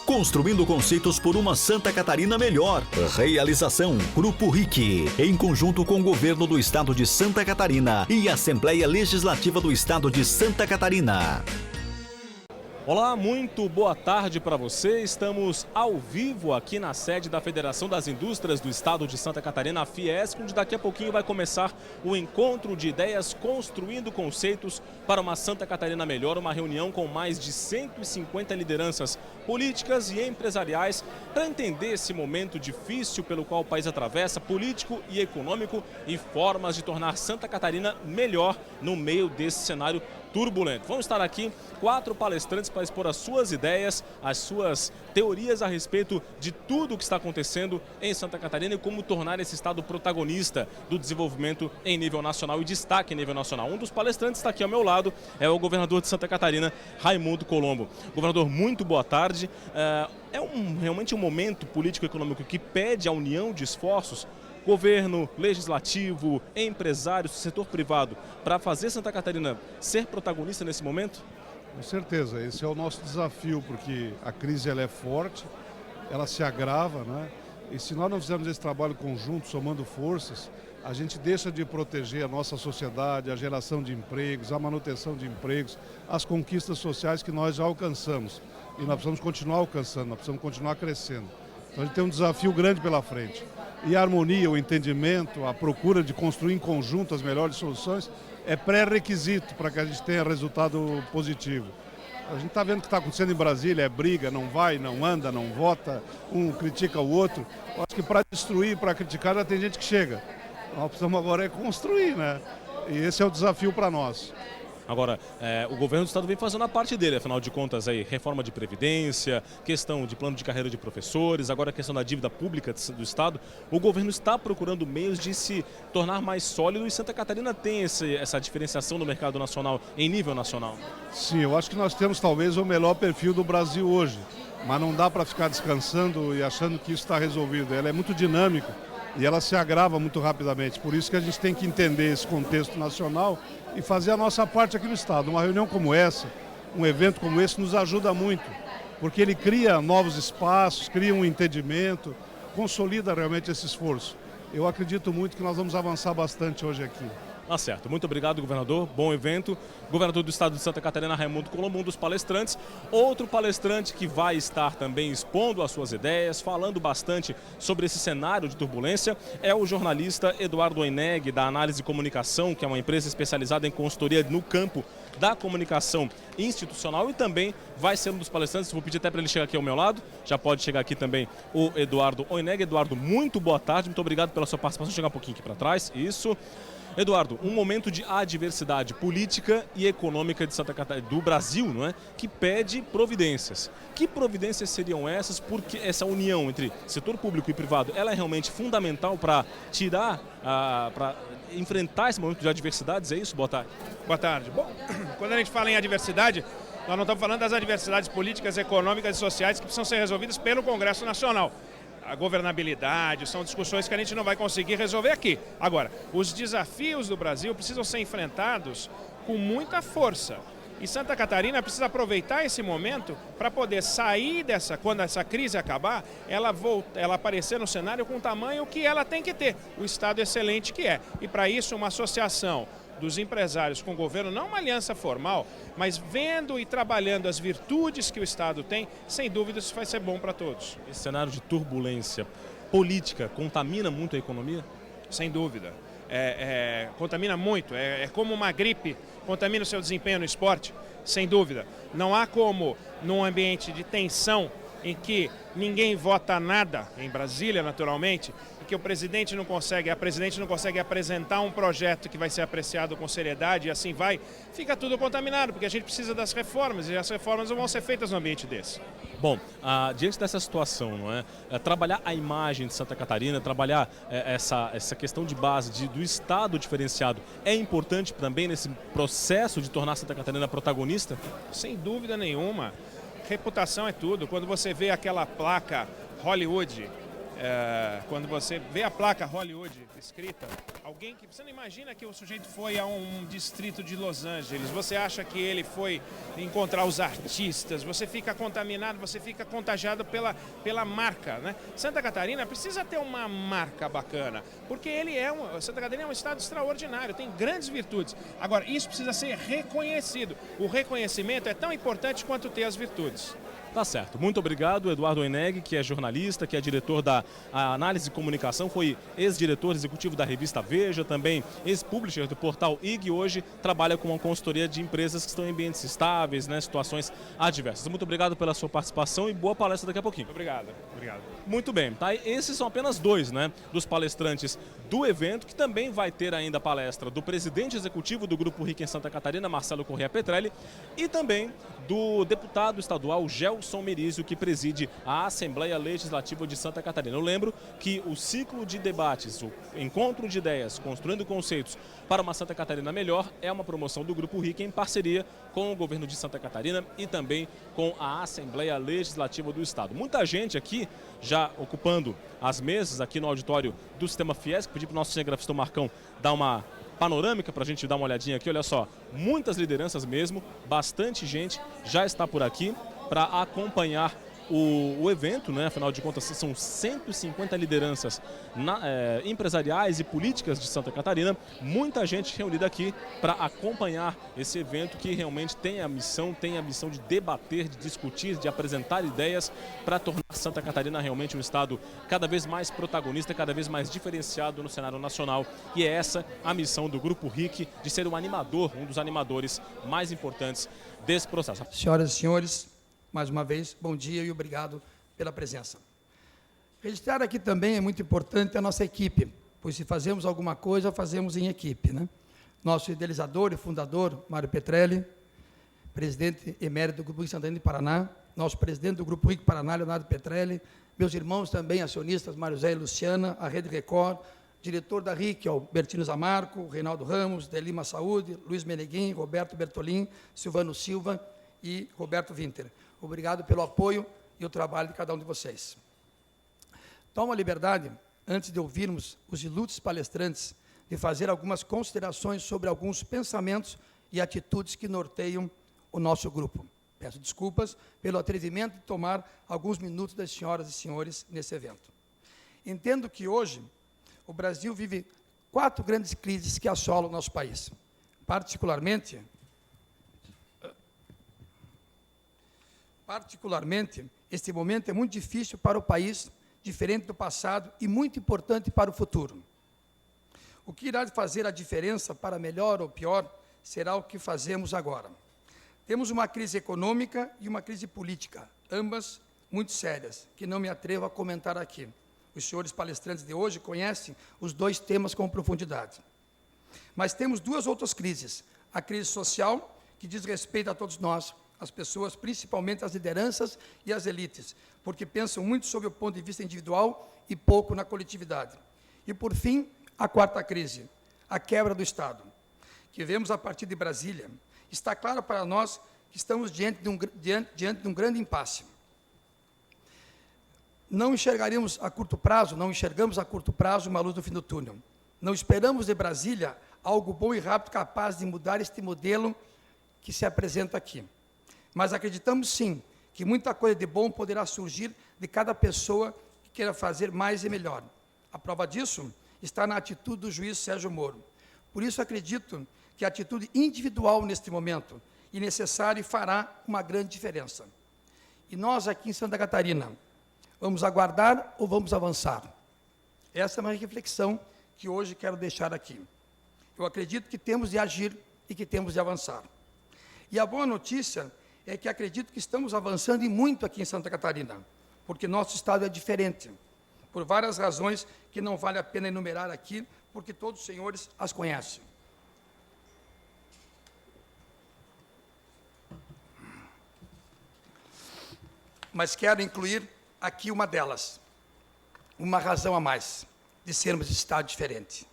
Construindo conceitos por uma Santa Catarina melhor. Realização Grupo RIC, em conjunto com o Governo do Estado de Santa Catarina e a Assembleia Legislativa do Estado de Santa Catarina. Olá, muito boa tarde para você. Estamos ao vivo aqui na sede da Federação das Indústrias do Estado de Santa Catarina, a Fiesc, onde daqui a pouquinho vai começar o encontro de ideias construindo conceitos para uma Santa Catarina melhor, uma reunião com mais de 150 lideranças políticas e empresariais para entender esse momento difícil pelo qual o país atravessa, político e econômico, e formas de tornar Santa Catarina melhor no meio desse cenário turbulento. Vamos estar aqui 4 palestrantes para expor as suas ideias, as suas teorias a respeito de tudo o que está acontecendo em Santa Catarina e como tornar esse estado protagonista do desenvolvimento em nível nacional e destaque em nível nacional. Um dos palestrantes está aqui ao meu lado, é o governador de Santa Catarina, Raimundo Colombo. Governador, muito boa tarde. Realmente um momento político-econômico que pede a união de esforços, governo, legislativo, empresários, setor privado, para fazer Santa Catarina ser protagonista nesse momento? Com certeza, esse é o nosso desafio, porque a crise ela é forte, ela se agrava, né? E se nós não fizermos esse trabalho conjunto, somando forças, a gente deixa de proteger a nossa sociedade, a geração de empregos, a manutenção de empregos, as conquistas sociais que nós já alcançamos. E nós precisamos continuar alcançando, nós precisamos continuar crescendo. Então a gente tem um desafio grande pela frente. E a harmonia, o entendimento, a procura de construir em conjunto as melhores soluções é pré-requisito para que a gente tenha resultado positivo. A gente está vendo o que está acontecendo em Brasília, é briga, não vai, não anda, não vota, um critica o outro. Eu acho que para destruir, para criticar, já tem gente que chega. Nós precisamos agora é construir, né? E esse é o desafio para nós. Agora, o governo do estado vem fazendo a parte dele, afinal de contas, aí, reforma de previdência, questão de plano de carreira de professores, agora a questão da dívida pública do estado. O governo está procurando meios de se tornar mais sólido e Santa Catarina tem essa diferenciação no mercado nacional, em nível nacional. Sim, eu acho que nós temos talvez o melhor perfil do Brasil hoje, mas não dá para ficar descansando e achando que isso está resolvido. Ela é muito dinâmica e ela se agrava muito rapidamente, por isso que a gente tem que entender esse contexto nacional e fazer a nossa parte aqui no estado. Uma reunião como essa, um evento como esse nos ajuda muito, porque ele cria novos espaços, cria um entendimento, consolida realmente esse esforço. Eu acredito muito que nós vamos avançar bastante hoje aqui. Tá certo. Muito obrigado, governador. Bom evento. Governador do estado de Santa Catarina, Raimundo Colombo, um dos palestrantes. Outro palestrante que vai estar também expondo as suas ideias, falando bastante sobre esse cenário de turbulência, é o jornalista Eduardo Oineg, da Análise e Comunicação, que é uma empresa especializada em consultoria no campo da comunicação institucional, e também vai ser um dos palestrantes. Vou pedir até para ele chegar aqui ao meu lado. Já pode chegar aqui também o Eduardo Oineg. Eduardo, muito boa tarde. Muito obrigado pela sua participação. Chegar um pouquinho aqui para trás. Isso. Eduardo, um momento de adversidade política e econômica de Santa Catarina, do Brasil, não é? Que pede providências. Que providências seriam essas? Porque essa união entre setor público e privado, ela é realmente fundamental para para enfrentar esse momento de adversidades, é isso? Boa tarde. Boa tarde. Bom, quando a gente fala em adversidade, nós não estamos falando das adversidades políticas, econômicas e sociais que precisam ser resolvidas pelo Congresso Nacional. A governabilidade, são discussões que a gente não vai conseguir resolver aqui. Agora, os desafios do Brasil precisam ser enfrentados com muita força. E Santa Catarina precisa aproveitar esse momento para poder sair quando essa crise acabar, ela aparecer no cenário com o tamanho que ela tem que ter, o Estado excelente que é. E para isso, uma associação dos empresários com o governo, não uma aliança formal, mas vendo e trabalhando as virtudes que o Estado tem, sem dúvida isso vai ser bom para todos. Esse cenário de turbulência política contamina muito a economia? Sem dúvida. Contamina muito, é como uma gripe, contamina o seu desempenho no esporte, sem dúvida. Não há como, num ambiente de tensão, em que ninguém vota nada, em Brasília naturalmente, que a presidente não consegue apresentar um projeto que vai ser apreciado com seriedade e assim vai, fica tudo contaminado, porque a gente precisa das reformas e as reformas não vão ser feitas num ambiente desse. Bom, diante dessa situação, não é? Trabalhar a imagem de Santa Catarina, trabalhar essa questão de base do Estado diferenciado é importante também nesse processo de tornar Santa Catarina protagonista? Sem dúvida nenhuma. Reputação é tudo. Quando você vê aquela placa Hollywood quando você vê a placa Hollywood escrita, alguém que você não imagina que o sujeito foi a um distrito de Los Angeles, você acha que ele foi encontrar os artistas, você fica contaminado, você fica contagiado pela marca, né? Santa Catarina precisa ter uma marca bacana, porque Santa Catarina é um estado extraordinário, tem grandes virtudes. Agora, isso precisa ser reconhecido. O reconhecimento é tão importante quanto ter as virtudes. Tá certo. Muito obrigado, Eduardo Oineg, que é jornalista, que é diretor da Análise e Comunicação, foi ex-diretor executivo da revista Veja, também ex-publisher do portal IG, hoje trabalha com uma consultoria de empresas que estão em ambientes estáveis, né, situações adversas. Muito obrigado pela sua participação e boa palestra daqui a pouquinho. Obrigado. Muito bem, tá? Esses são apenas dois, né, dos palestrantes do evento, que também vai ter ainda a palestra do presidente executivo do Grupo RIC em Santa Catarina, Marcelo Corrêa Petrelli, e também do deputado estadual Gelson Merizio, que preside a Assembleia Legislativa de Santa Catarina. Eu lembro que o ciclo de debates, o encontro de ideias, construindo conceitos para uma Santa Catarina melhor, é uma promoção do Grupo RIC em parceria com o governo de Santa Catarina e também com a Assembleia Legislativa do Estado. Muita gente aqui já ocupando as mesas aqui no auditório do Sistema Fiesc. Pedi para o nosso cinegrafista Marcão dar uma panorâmica para a gente dar uma olhadinha aqui. Olha só, muitas lideranças mesmo, bastante gente já está por aqui para acompanhar o evento, né? Afinal de contas, são 150 lideranças empresariais e políticas de Santa Catarina. Muita gente reunida aqui para acompanhar esse evento que realmente tem a missão de debater, de discutir, de apresentar ideias para tornar Santa Catarina realmente um estado cada vez mais protagonista, cada vez mais diferenciado no cenário nacional. E é essa a missão do Grupo RIC, de ser um animador, um dos animadores mais importantes desse processo. Senhoras e senhores, mais uma vez, bom dia e obrigado pela presença. Registrar aqui também é muito importante a nossa equipe, pois se fazemos alguma coisa, fazemos em equipe, né? Nosso idealizador e fundador, Mário Petrelli, presidente emérito do Grupo RIC Santa Catarina e Paraná, nosso presidente do Grupo RIC Paraná, Leonardo Petrelli, meus irmãos também acionistas, Mário Zé e Luciana, a Rede Record, diretor da RIC, Bertino Zamarco, Reinaldo Ramos, Delima Saúde, Luiz Meneguin, Roberto Bertolin, Silvano Silva e Roberto Winter. Obrigado pelo apoio e o trabalho de cada um de vocês. Tomo a liberdade, antes de ouvirmos os ilustres palestrantes, de fazer algumas considerações sobre alguns pensamentos e atitudes que norteiam o nosso grupo. Peço desculpas pelo atrevimento de tomar alguns minutos das senhoras e senhores nesse evento. Entendo que hoje o Brasil vive 4 grandes crises que assolam o nosso país. Particularmente, este momento é muito difícil para o país, diferente do passado e muito importante para o futuro. O que irá fazer a diferença para melhor ou pior será o que fazemos agora. Temos uma crise econômica e uma crise política, ambas muito sérias, que não me atrevo a comentar aqui. Os senhores palestrantes de hoje conhecem os 2 temas com profundidade. Mas temos 2 outras crises. A crise social, que diz respeito a todos nós, as pessoas, principalmente as lideranças e as elites, porque pensam muito sobre o ponto de vista individual e pouco na coletividade. E, por fim, a 4ª crise, a quebra do Estado, que vemos a partir de Brasília. Está claro para nós que estamos diante de um grande impasse. Não enxergamos a curto prazo uma luz no fim do túnel. Não esperamos de Brasília algo bom e rápido capaz de mudar este modelo que se apresenta aqui. Mas acreditamos, sim, que muita coisa de bom poderá surgir de cada pessoa que queira fazer mais e melhor. A prova disso está na atitude do juiz Sérgio Moro. Por isso, acredito que a atitude individual neste momento é necessária e fará uma grande diferença. E nós, aqui em Santa Catarina, vamos aguardar ou vamos avançar? Essa é uma reflexão que hoje quero deixar aqui. Eu acredito que temos de agir e que temos de avançar. E a boa notícia é que acredito que estamos avançando e muito aqui em Santa Catarina, porque nosso estado é diferente, por várias razões que não vale a pena enumerar aqui, porque todos os senhores as conhecem. Mas quero incluir aqui uma delas, uma razão a mais de sermos estado diferente.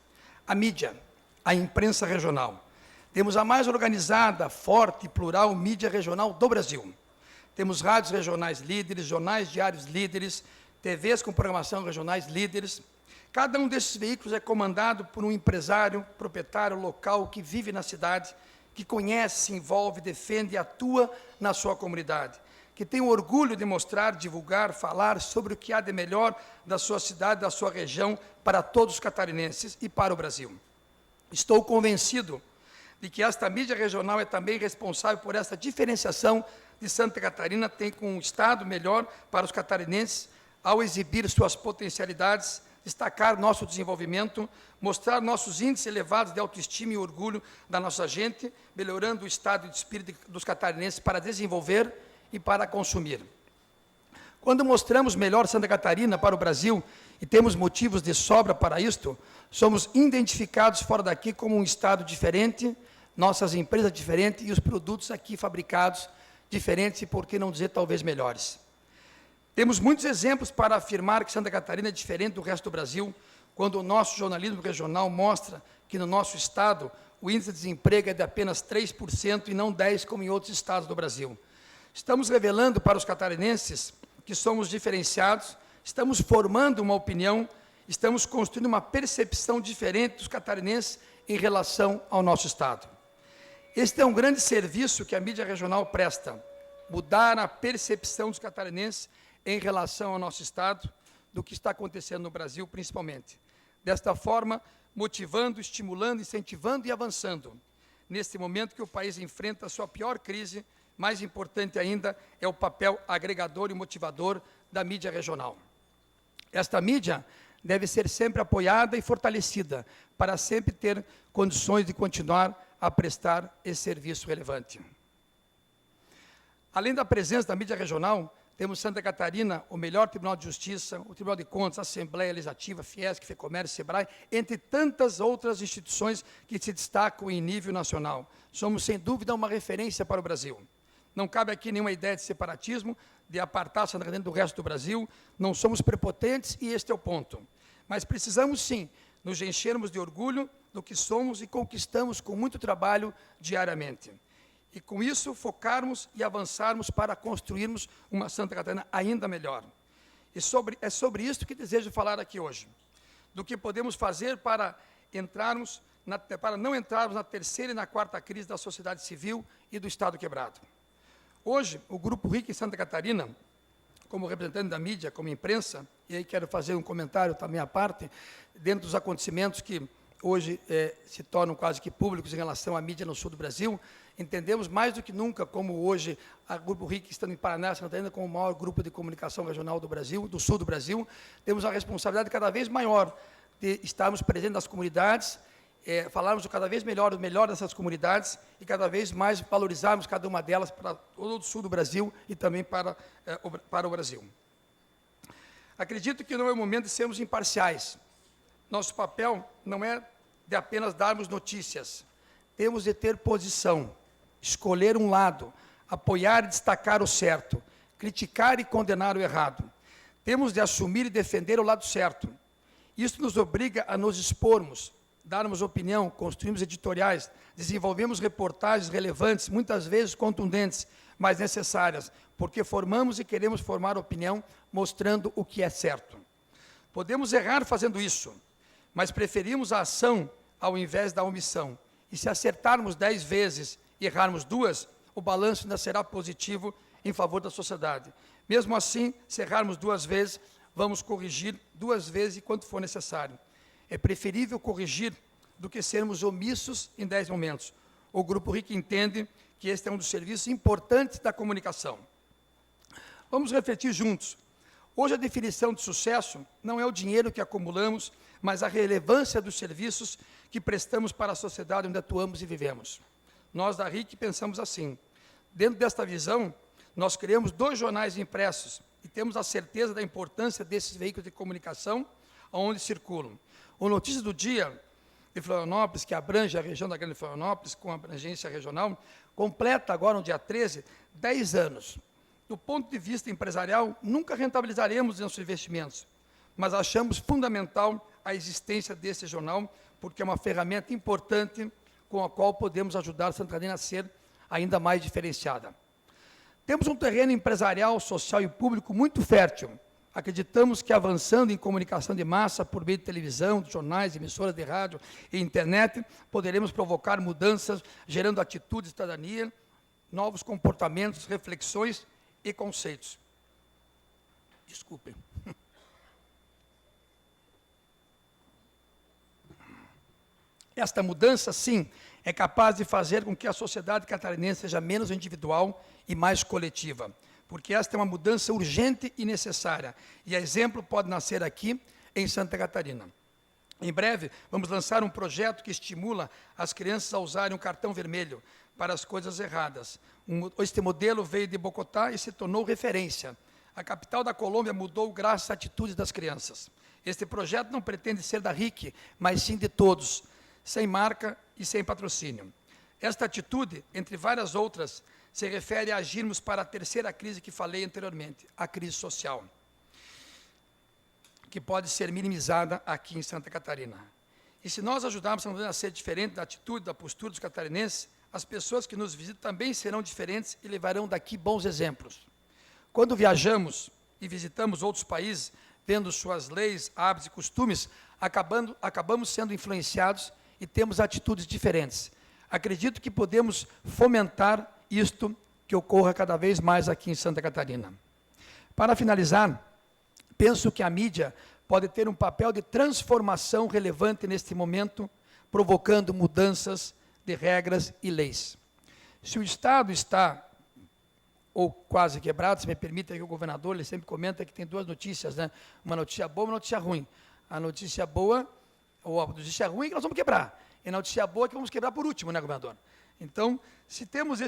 A mídia, a imprensa regional. Temos a mais organizada, forte e plural mídia regional do Brasil. Temos rádios regionais líderes, jornais diários líderes, TVs com programação regionais líderes. Cada um desses veículos é comandado por um empresário, proprietário local que vive na cidade, que conhece, se envolve, defende e atua na sua comunidade, que tem o orgulho de mostrar, divulgar, falar sobre o que há de melhor da sua cidade, da sua região, para todos os catarinenses e para o Brasil. Estou convencido de que esta mídia regional é também responsável por essa diferenciação de Santa Catarina, tem com um Estado melhor para os catarinenses, ao exibir suas potencialidades, destacar nosso desenvolvimento, mostrar nossos índices elevados de autoestima e orgulho da nossa gente, melhorando o estado de espírito dos catarinenses para desenvolver e para consumir. Quando mostramos melhor Santa Catarina para o Brasil, e temos motivos de sobra para isto, somos identificados fora daqui como um estado diferente, nossas empresas diferentes e os produtos aqui fabricados diferentes e, por que não dizer, talvez melhores. Temos muitos exemplos para afirmar que Santa Catarina é diferente do resto do Brasil, quando o nosso jornalismo regional mostra que no nosso estado o índice de desemprego é de apenas 3% e não 10% como em outros estados do Brasil. Estamos revelando para os catarinenses que somos diferenciados, estamos formando uma opinião, estamos construindo uma percepção diferente dos catarinenses em relação ao nosso estado. Este é um grande serviço que a mídia regional presta, mudar a percepção dos catarinenses em relação ao nosso estado, do que está acontecendo no Brasil, principalmente. Desta forma, motivando, estimulando, incentivando e avançando. Neste momento que o país enfrenta a sua pior crise, mais importante ainda é o papel agregador e motivador da mídia regional. Esta mídia deve ser sempre apoiada e fortalecida, para sempre ter condições de continuar a prestar esse serviço relevante. Além da presença da mídia regional, temos Santa Catarina, o melhor Tribunal de Justiça, o Tribunal de Contas, a Assembleia Legislativa, Fiesc, FEComércio, SEBRAE, entre tantas outras instituições que se destacam em nível nacional. Somos, sem dúvida, uma referência para o Brasil. Não cabe aqui nenhuma ideia de separatismo, de apartar Santa Catarina do resto do Brasil, não somos prepotentes e este é o ponto. Mas precisamos, sim, nos enchermos de orgulho do que somos e conquistamos com muito trabalho diariamente. E com isso focarmos e avançarmos para construirmos uma Santa Catarina ainda melhor. E é sobre isso que desejo falar aqui hoje. Do que podemos fazer para não entrarmos na terceira e na quarta crise da sociedade civil e do Estado quebrado. Hoje, o Grupo RIC em Santa Catarina, como representante da mídia, como imprensa, e aí quero fazer um comentário também à parte, dentro dos acontecimentos que hoje se tornam quase que públicos em relação à mídia no sul do Brasil, entendemos mais do que nunca como hoje a Grupo RIC, estando em Paraná, Santa Catarina, como o maior grupo de comunicação regional do Brasil, do sul do Brasil, temos a responsabilidade cada vez maior de estarmos presentes nas comunidades, falarmos cada vez melhor o melhor dessas comunidades e cada vez mais valorizarmos cada uma delas para todo o sul do Brasil e também para o Brasil. Acredito que não é o momento de sermos imparciais. Nosso papel não é de apenas darmos notícias. Temos de ter posição, escolher um lado, apoiar e destacar o certo, criticar e condenar o errado. Temos de assumir e defender o lado certo. Isso nos obriga a nos expormos, darmos opinião, construímos editoriais, desenvolvemos reportagens relevantes, muitas vezes contundentes, mas necessárias, porque formamos e queremos formar opinião, mostrando o que é certo. Podemos errar fazendo isso, mas preferimos a ação ao invés da omissão. E se acertarmos 10 vezes e errarmos 2, o balanço ainda será positivo em favor da sociedade. Mesmo assim, se errarmos 2 vezes, vamos corrigir 2 vezes enquanto for necessário. É preferível corrigir do que sermos omissos em 10 momentos. O Grupo RIC entende que este é um dos serviços importantes da comunicação. Vamos refletir juntos. Hoje a definição de sucesso não é o dinheiro que acumulamos, mas a relevância dos serviços que prestamos para a sociedade onde atuamos e vivemos. Nós da RIC pensamos assim. Dentro desta visão, nós criamos 2 jornais impressos e temos a certeza da importância desses veículos de comunicação onde circulam. O Notícias do Dia de Florianópolis, que abrange a região da Grande Florianópolis, com abrangência regional, completa agora, no dia 13, 10 anos. Do ponto de vista empresarial, nunca rentabilizaremos nossos investimentos, mas achamos fundamental a existência desse jornal, porque é uma ferramenta importante com a qual podemos ajudar Santa Catarina a ser ainda mais diferenciada. Temos um terreno empresarial, social e público muito fértil, Acreditamos que avançando em comunicação de massa por meio de televisão, de jornais, emissoras de rádio e internet, poderemos provocar mudanças, gerando atitudes de cidadania, novos comportamentos, reflexões e conceitos. Desculpem. Esta mudança, sim, é capaz de fazer com que a sociedade catarinense seja menos individual e mais coletiva, porque esta é uma mudança urgente e necessária, e a exemplo pode nascer aqui em Santa Catarina. Em breve, vamos lançar um projeto que estimula as crianças a usarem um cartão vermelho para as coisas erradas. Este modelo veio de Bogotá e se tornou referência. A capital da Colômbia mudou graças à atitude das crianças. Este projeto não pretende ser da RIC, mas sim de todos, sem marca e sem patrocínio. Esta atitude, entre várias outras, se refere a agirmos para a terceira crise que falei anteriormente, a crise social, que pode ser minimizada aqui em Santa Catarina. E se nós ajudarmos a ser diferente da atitude, da postura dos catarinenses, as pessoas que nos visitam também serão diferentes e levarão daqui bons exemplos. Quando viajamos e visitamos outros países, vendo suas leis, hábitos e costumes, acabamos sendo influenciados e temos atitudes diferentes. Acredito que podemos fomentar isto que ocorra cada vez mais aqui em Santa Catarina. Para finalizar, penso que a mídia pode ter um papel de transformação relevante neste momento, provocando mudanças de regras e leis. Se o Estado está, ou quase quebrado, se me permite aqui o governador, ele sempre comenta que tem duas notícias, né? Uma notícia boa e uma notícia ruim. A notícia boa, ou a notícia ruim é que nós vamos quebrar. E a notícia boa é que vamos quebrar por último, né, governador? Então, se temos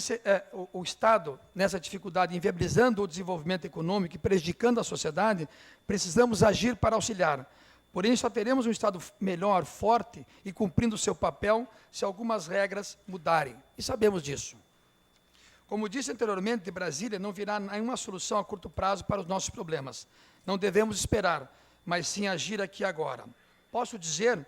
o Estado nessa dificuldade, inviabilizando o desenvolvimento econômico e prejudicando a sociedade, precisamos agir para auxiliar. Porém, só teremos um Estado melhor, forte e cumprindo o seu papel se algumas regras mudarem. E sabemos disso. Como disse anteriormente, de Brasília não virá nenhuma solução a curto prazo para os nossos problemas. Não devemos esperar, mas sim agir aqui agora. Posso dizer,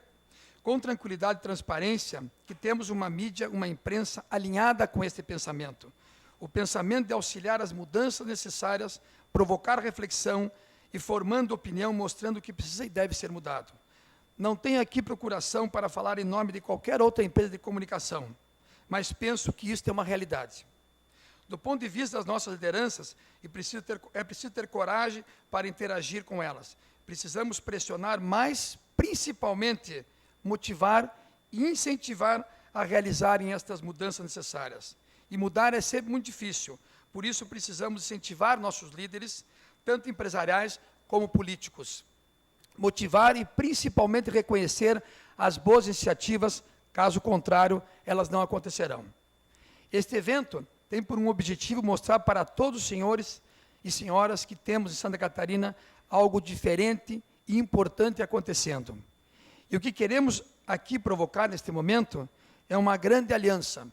com tranquilidade e transparência, que temos uma mídia, uma imprensa alinhada com este pensamento. O pensamento de auxiliar as mudanças necessárias, provocar reflexão e formando opinião, mostrando o que precisa e deve ser mudado. Não tenho aqui procuração para falar em nome de qualquer outra empresa de comunicação, mas penso que isto é uma realidade. Do ponto de vista das nossas lideranças, é preciso ter coragem para interagir com elas. Precisamos pressionar mais, principalmente, motivar e incentivar a realizarem estas mudanças necessárias. E mudar é sempre muito difícil, por isso precisamos incentivar nossos líderes, tanto empresariais como políticos. Motivar e principalmente reconhecer as boas iniciativas, caso contrário, elas não acontecerão. Este evento tem por um objetivo mostrar para todos os senhores e senhoras que temos em Santa Catarina algo diferente e importante acontecendo. E o que queremos aqui provocar neste momento é uma grande aliança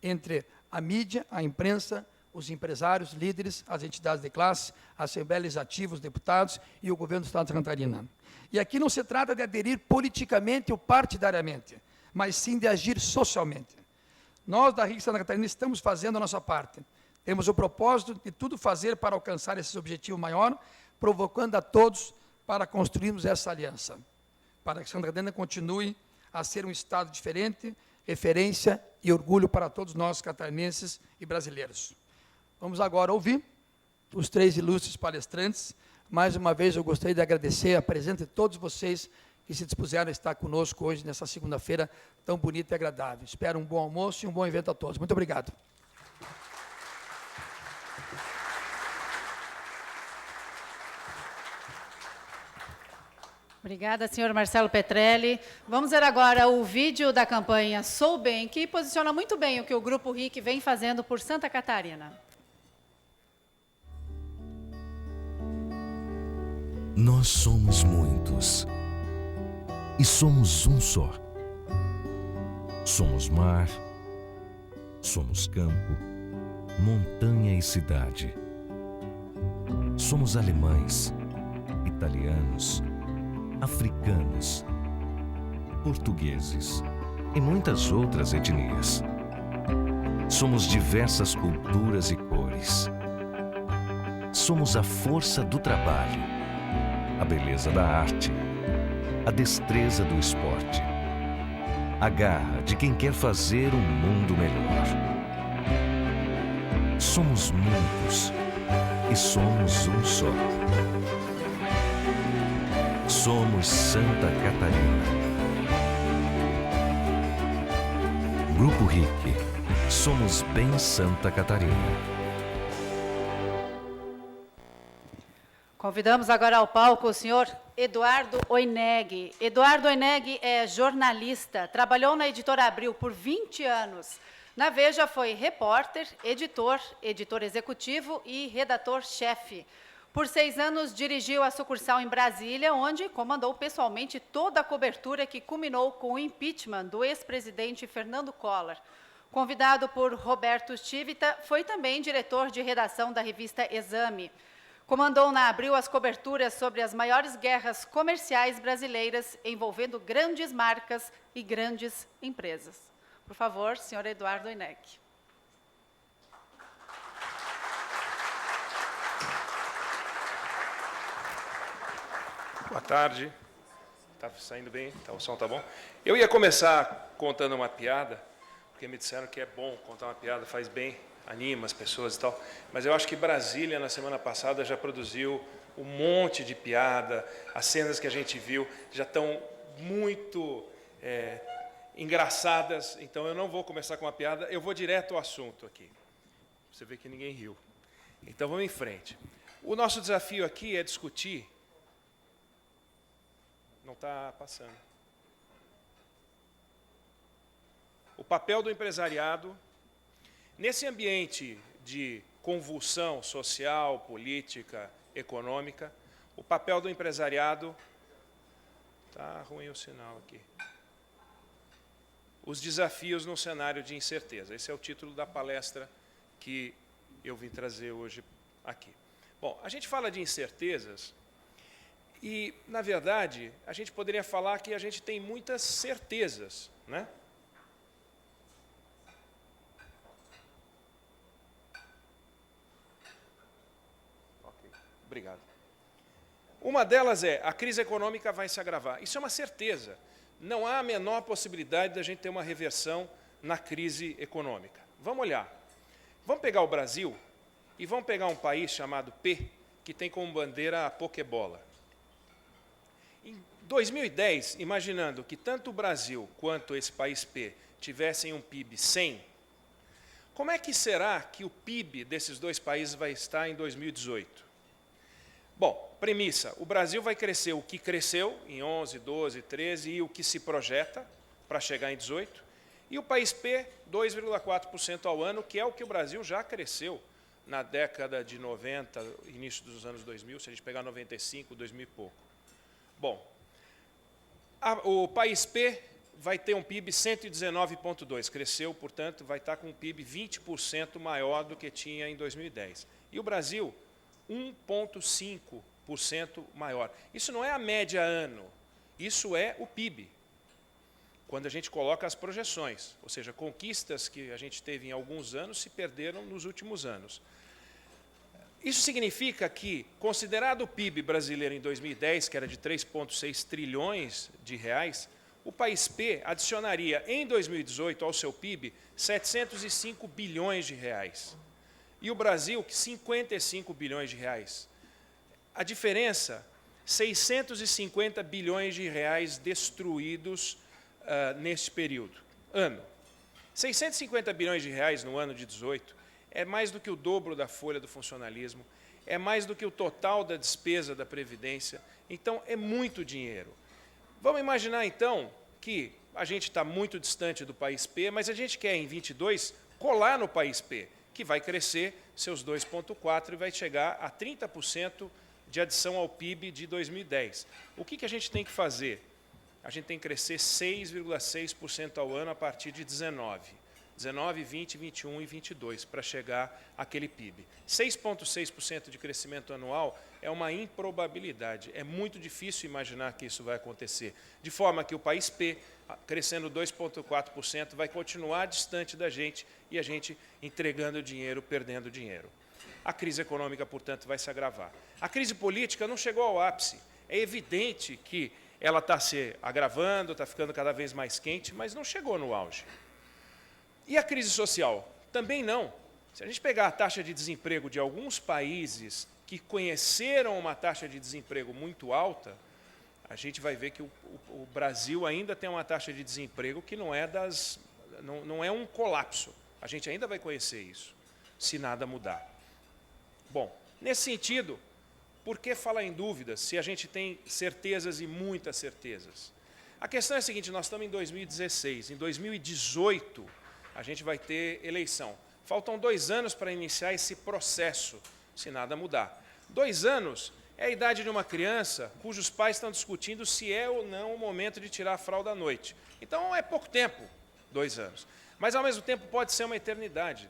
entre a mídia, a imprensa, os empresários, líderes, as entidades de classe, a Assembleia Legislativa, os deputados e o governo do Estado de Santa Catarina. E aqui não se trata de aderir politicamente ou partidariamente, mas sim de agir socialmente. Nós, da RIC Santa Catarina, estamos fazendo a nossa parte. Temos o propósito de tudo fazer para alcançar esse objetivo maior, provocando a todos para construirmos essa aliança, para que Santa Catarina continue a ser um Estado diferente, referência e orgulho para todos nós, catarinenses e brasileiros. Vamos agora ouvir os três ilustres palestrantes. Mais uma vez, eu gostaria de agradecer a presença de todos vocês que se dispuseram a estar conosco hoje, nessa segunda-feira tão bonita e agradável. Espero um bom almoço e um bom evento a todos. Muito obrigado. Obrigada, senhor Marcelo Petrelli. Vamos ver agora o vídeo da campanha Sou Bem, que posiciona muito bem o que o Grupo RIC vem fazendo por Santa Catarina. Nós somos muitos e somos um só. Somos mar, somos campo, montanha e cidade. Somos alemães, italianos, africanos, portugueses e muitas outras etnias. Somos diversas culturas e cores. Somos a força do trabalho, a beleza da arte, a destreza do esporte, a garra de quem quer fazer um mundo melhor. Somos muitos e somos um só. Somos Santa Catarina. Grupo RIC. Somos bem Santa Catarina. Convidamos agora ao palco o senhor Eduardo Oineg. Eduardo Oineg é jornalista, trabalhou na Editora Abril por 20 anos. Na Veja foi repórter, editor, editor executivo e redator-chefe. Por 6 anos dirigiu a sucursal em Brasília, onde comandou pessoalmente toda a cobertura que culminou com o impeachment do ex-presidente Fernando Collor. Convidado por Roberto Chivita, foi também diretor de redação da revista Exame. Comandou na Abril as coberturas sobre as maiores guerras comerciais brasileiras envolvendo grandes marcas e grandes empresas. Por favor, senhor Eduardo Oineg. Boa tarde. Está saindo bem? O som está bom? Eu ia começar contando uma piada, porque me disseram que é bom contar uma piada, faz bem, anima as pessoas e tal. Mas eu acho que Brasília, na semana passada, já produziu um monte de piada. As cenas que a gente viu já estão muito engraçadas. Então, eu não vou começar com uma piada, eu vou direto ao assunto aqui. Você vê que ninguém riu. Então, vamos em frente. O nosso desafio aqui é discutir... Não está passando. O papel do empresariado, nesse ambiente de convulsão social, política, econômica, o papel do empresariado... Está ruim o sinal aqui. Os desafios num cenário de incerteza. Esse é o título da palestra que eu vim trazer hoje aqui. Bom, a gente fala de incertezas... E, na verdade, a gente poderia falar que a gente tem muitas certezas, né? Ok, obrigado. Uma delas é, a crise econômica vai se agravar. Isso é uma certeza. Não há a menor possibilidade da gente ter uma reversão na crise econômica. Vamos olhar. Vamos pegar o Brasil e vamos pegar um país chamado P, que tem como bandeira a Pokébola. Em 2010, imaginando que tanto o Brasil quanto esse país P tivessem um PIB 100, como é que será que o PIB desses dois países vai estar em 2018? Bom, premissa, o Brasil vai crescer o que cresceu em 11, 12, 13 e o que se projeta para chegar em 18, e o país P, 2,4% ao ano, que é o que o Brasil já cresceu na década de 90, início dos anos 2000, se a gente pegar 95, 2000 e pouco. Bom, o país P vai ter um PIB 119,2, cresceu, portanto, vai estar com um PIB 20% maior do que tinha em 2010. E o Brasil, 1,5% maior. Isso não é a média ano, isso é o PIB. Quando a gente coloca as projeções, ou seja, conquistas que a gente teve em alguns anos se perderam nos últimos anos. Isso significa que, considerado o PIB brasileiro em 2010, que era de 3,6 trilhões de reais, o país P adicionaria em 2018 ao seu PIB 705 bilhões de reais. E o Brasil, 55 bilhões de reais. A diferença, 650 bilhões de reais destruídos neste período. Ano. 650 bilhões de reais no ano de 18 é mais do que o dobro da folha do funcionalismo, é mais do que o total da despesa da Previdência, então é muito dinheiro. Vamos imaginar, então, que a gente está muito distante do país P, mas a gente quer, em 22, colar no país P, que vai crescer seus 2,4% e vai chegar a 30% de adição ao PIB de 2010. O que a gente tem que fazer? A gente tem que crescer 6,6% ao ano a partir de 19. 19, 20, 21 e 22, para chegar àquele PIB. 6,6% de crescimento anual é uma improbabilidade. É muito difícil imaginar que isso vai acontecer. De forma que o país P, crescendo 2,4%, vai continuar distante da gente e a gente entregando dinheiro, perdendo dinheiro. A crise econômica, portanto, vai se agravar. A crise política não chegou ao ápice. É evidente que ela está se agravando, está ficando cada vez mais quente, mas não chegou no auge. E a crise social? Também não. Se a gente pegar a taxa de desemprego de alguns países que conheceram uma taxa de desemprego muito alta, a gente vai ver que o Brasil ainda tem uma taxa de desemprego que não é um colapso. A gente ainda vai conhecer isso, se nada mudar. Bom, nesse sentido, por que falar em dúvidas se a gente tem certezas e muitas certezas? A questão é a seguinte, nós estamos em 2016, em 2018 a gente vai ter eleição. Faltam 2 anos para iniciar esse processo, se nada mudar. 2 anos é a idade de uma criança cujos pais estão discutindo se é ou não o momento de tirar a fralda à noite. Então, é pouco tempo, 2 anos. Mas, ao mesmo tempo, pode ser uma eternidade.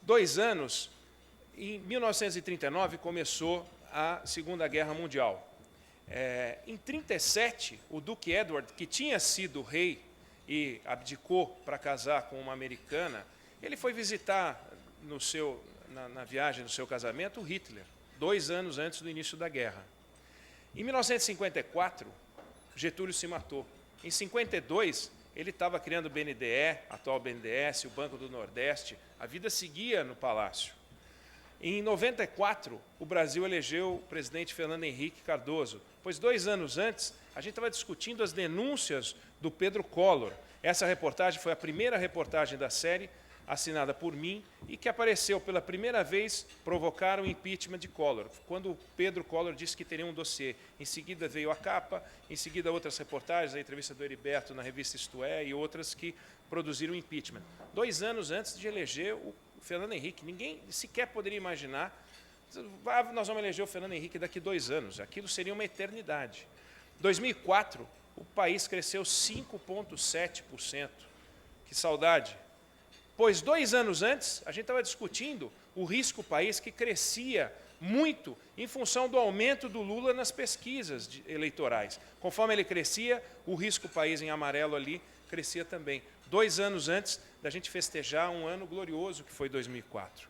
2 anos, em 1939, começou a Segunda Guerra Mundial. Em 1937, o Duque Edward, que tinha sido rei e abdicou para casar com uma americana, ele foi visitar na viagem do seu casamento o Hitler, 2 anos antes do início da guerra. Em 1954, Getúlio se matou. Em 1952, ele estava criando o BNDE, atual BNDES, o Banco do Nordeste, a vida seguia no Palácio. Em 94, o Brasil elegeu o presidente Fernando Henrique Cardoso, pois 2 anos antes, a gente estava discutindo as denúncias do Pedro Collor. Essa reportagem foi a primeira reportagem da série, assinada por mim, e que apareceu pela primeira vez provocar o impeachment de Collor, quando o Pedro Collor disse que teria um dossiê. Em seguida veio a capa, em seguida outras reportagens, a entrevista do Heriberto na revista Isto É, e outras que produziram o impeachment. 2 anos antes de eleger o Fernando Henrique, ninguém sequer poderia imaginar, nós vamos eleger o Fernando Henrique daqui 2 anos, aquilo seria uma eternidade. 2004, o país cresceu 5,7%. Que saudade! Pois 2 anos antes, a gente estava discutindo o risco país que crescia muito em função do aumento do Lula nas pesquisas eleitorais. Conforme ele crescia, o risco país em amarelo ali crescia também. 2 anos antes da gente festejar um ano glorioso que foi 2004.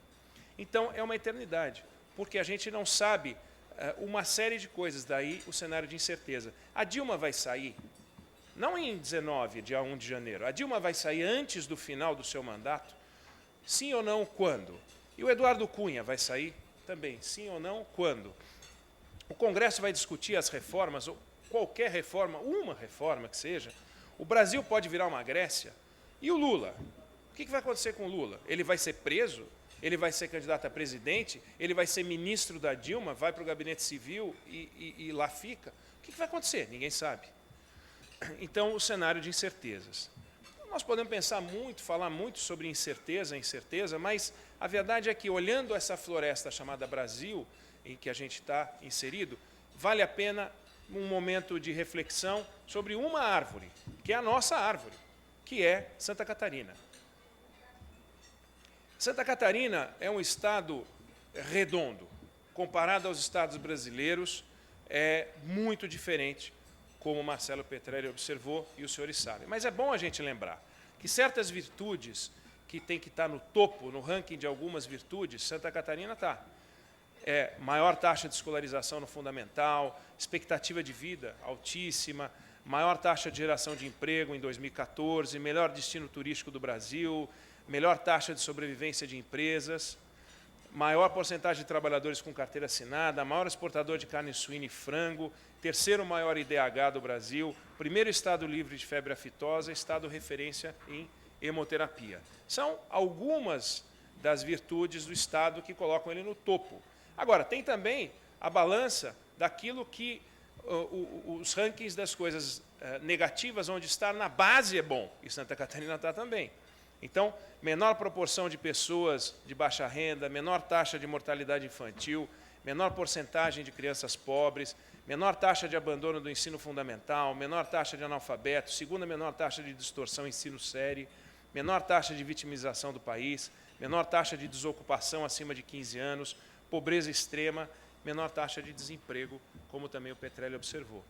Então, é uma eternidade, porque a gente não sabe uma série de coisas, daí o cenário de incerteza. A Dilma vai sair? Não em 19, dia 1 de janeiro. A Dilma vai sair antes do final do seu mandato? Sim ou não, quando? E o Eduardo Cunha vai sair? Também. Sim ou não, quando? O Congresso vai discutir as reformas, ou qualquer reforma, uma reforma que seja. O Brasil pode virar uma Grécia. E o Lula? O que vai acontecer com o Lula? Ele vai ser preso? Ele vai ser candidato a presidente? Ele vai ser ministro da Dilma? Vai para o gabinete civil e lá fica? O que vai acontecer? Ninguém sabe. Então, o cenário de incertezas. Nós podemos pensar muito, falar muito sobre incerteza, mas a verdade é que, olhando essa floresta chamada Brasil, em que a gente está inserido, vale a pena um momento de reflexão sobre uma árvore, que é a nossa árvore, que é Santa Catarina. Santa Catarina é um estado redondo, comparado aos estados brasileiros, é muito diferente, como o Marcelo Petrelli observou e os senhores sabem. Mas é bom a gente lembrar que certas virtudes que tem que estar no topo, no ranking de algumas virtudes, Santa Catarina está. Maior taxa de escolarização no fundamental, expectativa de vida altíssima, maior taxa de geração de emprego em 2014, melhor destino turístico do Brasil, melhor taxa de sobrevivência de empresas, maior porcentagem de trabalhadores com carteira assinada, maior exportador de carne suína e frango, 3º maior IDH do Brasil, 1º estado livre de febre aftosa, estado referência em hemoterapia. São algumas das virtudes do estado que colocam ele no topo. Agora, tem também a balança daquilo que os rankings das coisas negativas, onde estar na base é bom, e Santa Catarina está também. Então, menor proporção de pessoas de baixa renda, menor taxa de mortalidade infantil, menor porcentagem de crianças pobres, menor taxa de abandono do ensino fundamental, menor taxa de analfabeto, 2ª menor taxa de distorção ensino série, menor taxa de vitimização do país, menor taxa de desocupação acima de 15 anos, pobreza extrema, menor taxa de desemprego, como também o Petrelli observou.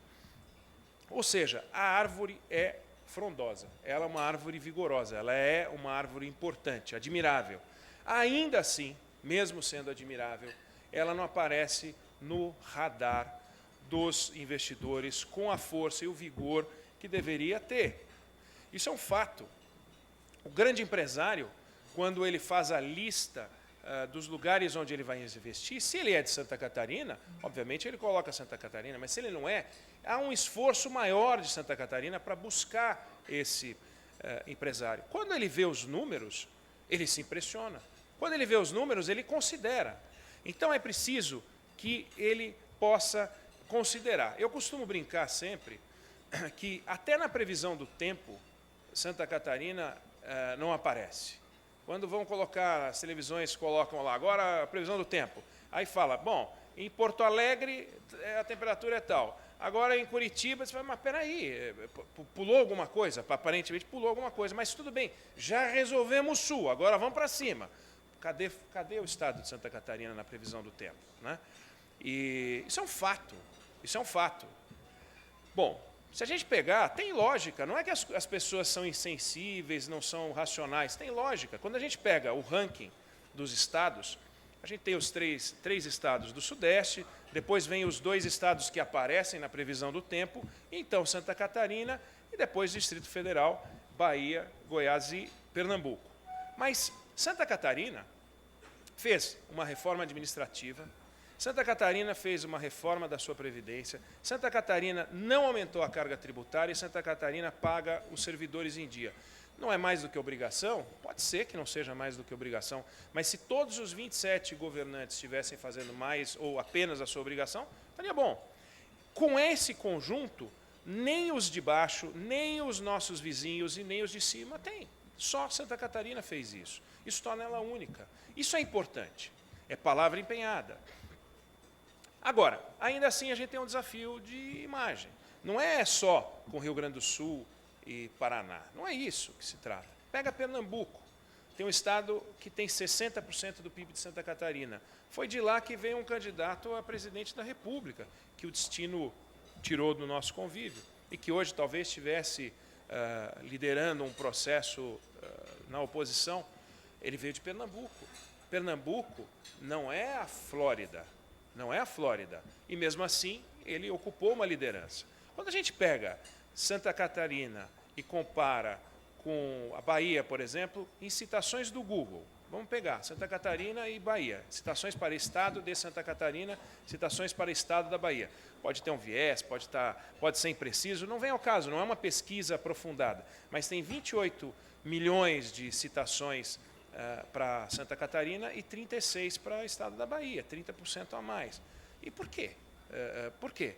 Ou seja, a árvore é frondosa, ela é uma árvore vigorosa, ela é uma árvore importante, admirável. Ainda assim, mesmo sendo admirável, ela não aparece no radar dos investidores com a força e o vigor que deveria ter. Isso é um fato. O grande empresário, quando ele faz a lista dos lugares onde ele vai investir, se ele é de Santa Catarina, obviamente ele coloca Santa Catarina, mas se ele não é, há um esforço maior de Santa Catarina para buscar esse empresário. Quando ele vê os números, ele se impressiona. Quando ele vê os números, ele considera. Então é preciso que ele possa considerar. Eu costumo brincar sempre que até na previsão do tempo, Santa Catarina não aparece. Quando vão colocar, as televisões colocam lá, agora a previsão do tempo. Aí fala, bom, em Porto Alegre a temperatura é tal. Agora em Curitiba, você fala, mas peraí, pulou alguma coisa? Aparentemente pulou alguma coisa, mas tudo bem, já resolvemos o sul, agora vamos para cima. Cadê o estado de Santa Catarina na previsão do tempo? Né? E isso é um fato, isso é um fato. Bom, se a gente pegar, tem lógica, não é que as pessoas são insensíveis, não são racionais, tem lógica. Quando a gente pega o ranking dos estados, a gente tem os três estados do Sudeste, depois vem os 2 estados que aparecem na previsão do tempo, então Santa Catarina e depois Distrito Federal, Bahia, Goiás e Pernambuco. Mas Santa Catarina fez uma reforma administrativa, Santa Catarina fez uma reforma da sua Previdência, Santa Catarina não aumentou a carga tributária e Santa Catarina paga os servidores em dia. Não é mais do que obrigação? Pode ser que não seja mais do que obrigação, mas se todos os 27 governantes estivessem fazendo mais ou apenas a sua obrigação, estaria bom. Com esse conjunto, nem os de baixo, nem os nossos vizinhos e nem os de cima têm. Só Santa Catarina fez isso. Isso torna ela única. Isso é importante. É palavra empenhada. Agora, ainda assim a gente tem um desafio de imagem. Não é só com Rio Grande do Sul e Paraná. Não é isso que se trata. Pega Pernambuco. Tem um estado que tem 60% do PIB de Santa Catarina. Foi de lá que veio um candidato a presidente da República, que o destino tirou do nosso convívio e que hoje talvez estivesse liderando um processo na oposição. Ele veio de Pernambuco. Pernambuco não é a Flórida. Não é a Flórida. E, mesmo assim, ele ocupou uma liderança. Quando a gente pega Santa Catarina e compara com a Bahia, por exemplo, em citações do Google, vamos pegar Santa Catarina e Bahia, citações para estado de Santa Catarina, citações para estado da Bahia. Pode ter um viés, pode ser impreciso, não vem ao caso, não é uma pesquisa aprofundada, mas tem 28 milhões de citações para Santa Catarina e 36 para o estado da Bahia, 30% a mais. E por quê? Por quê?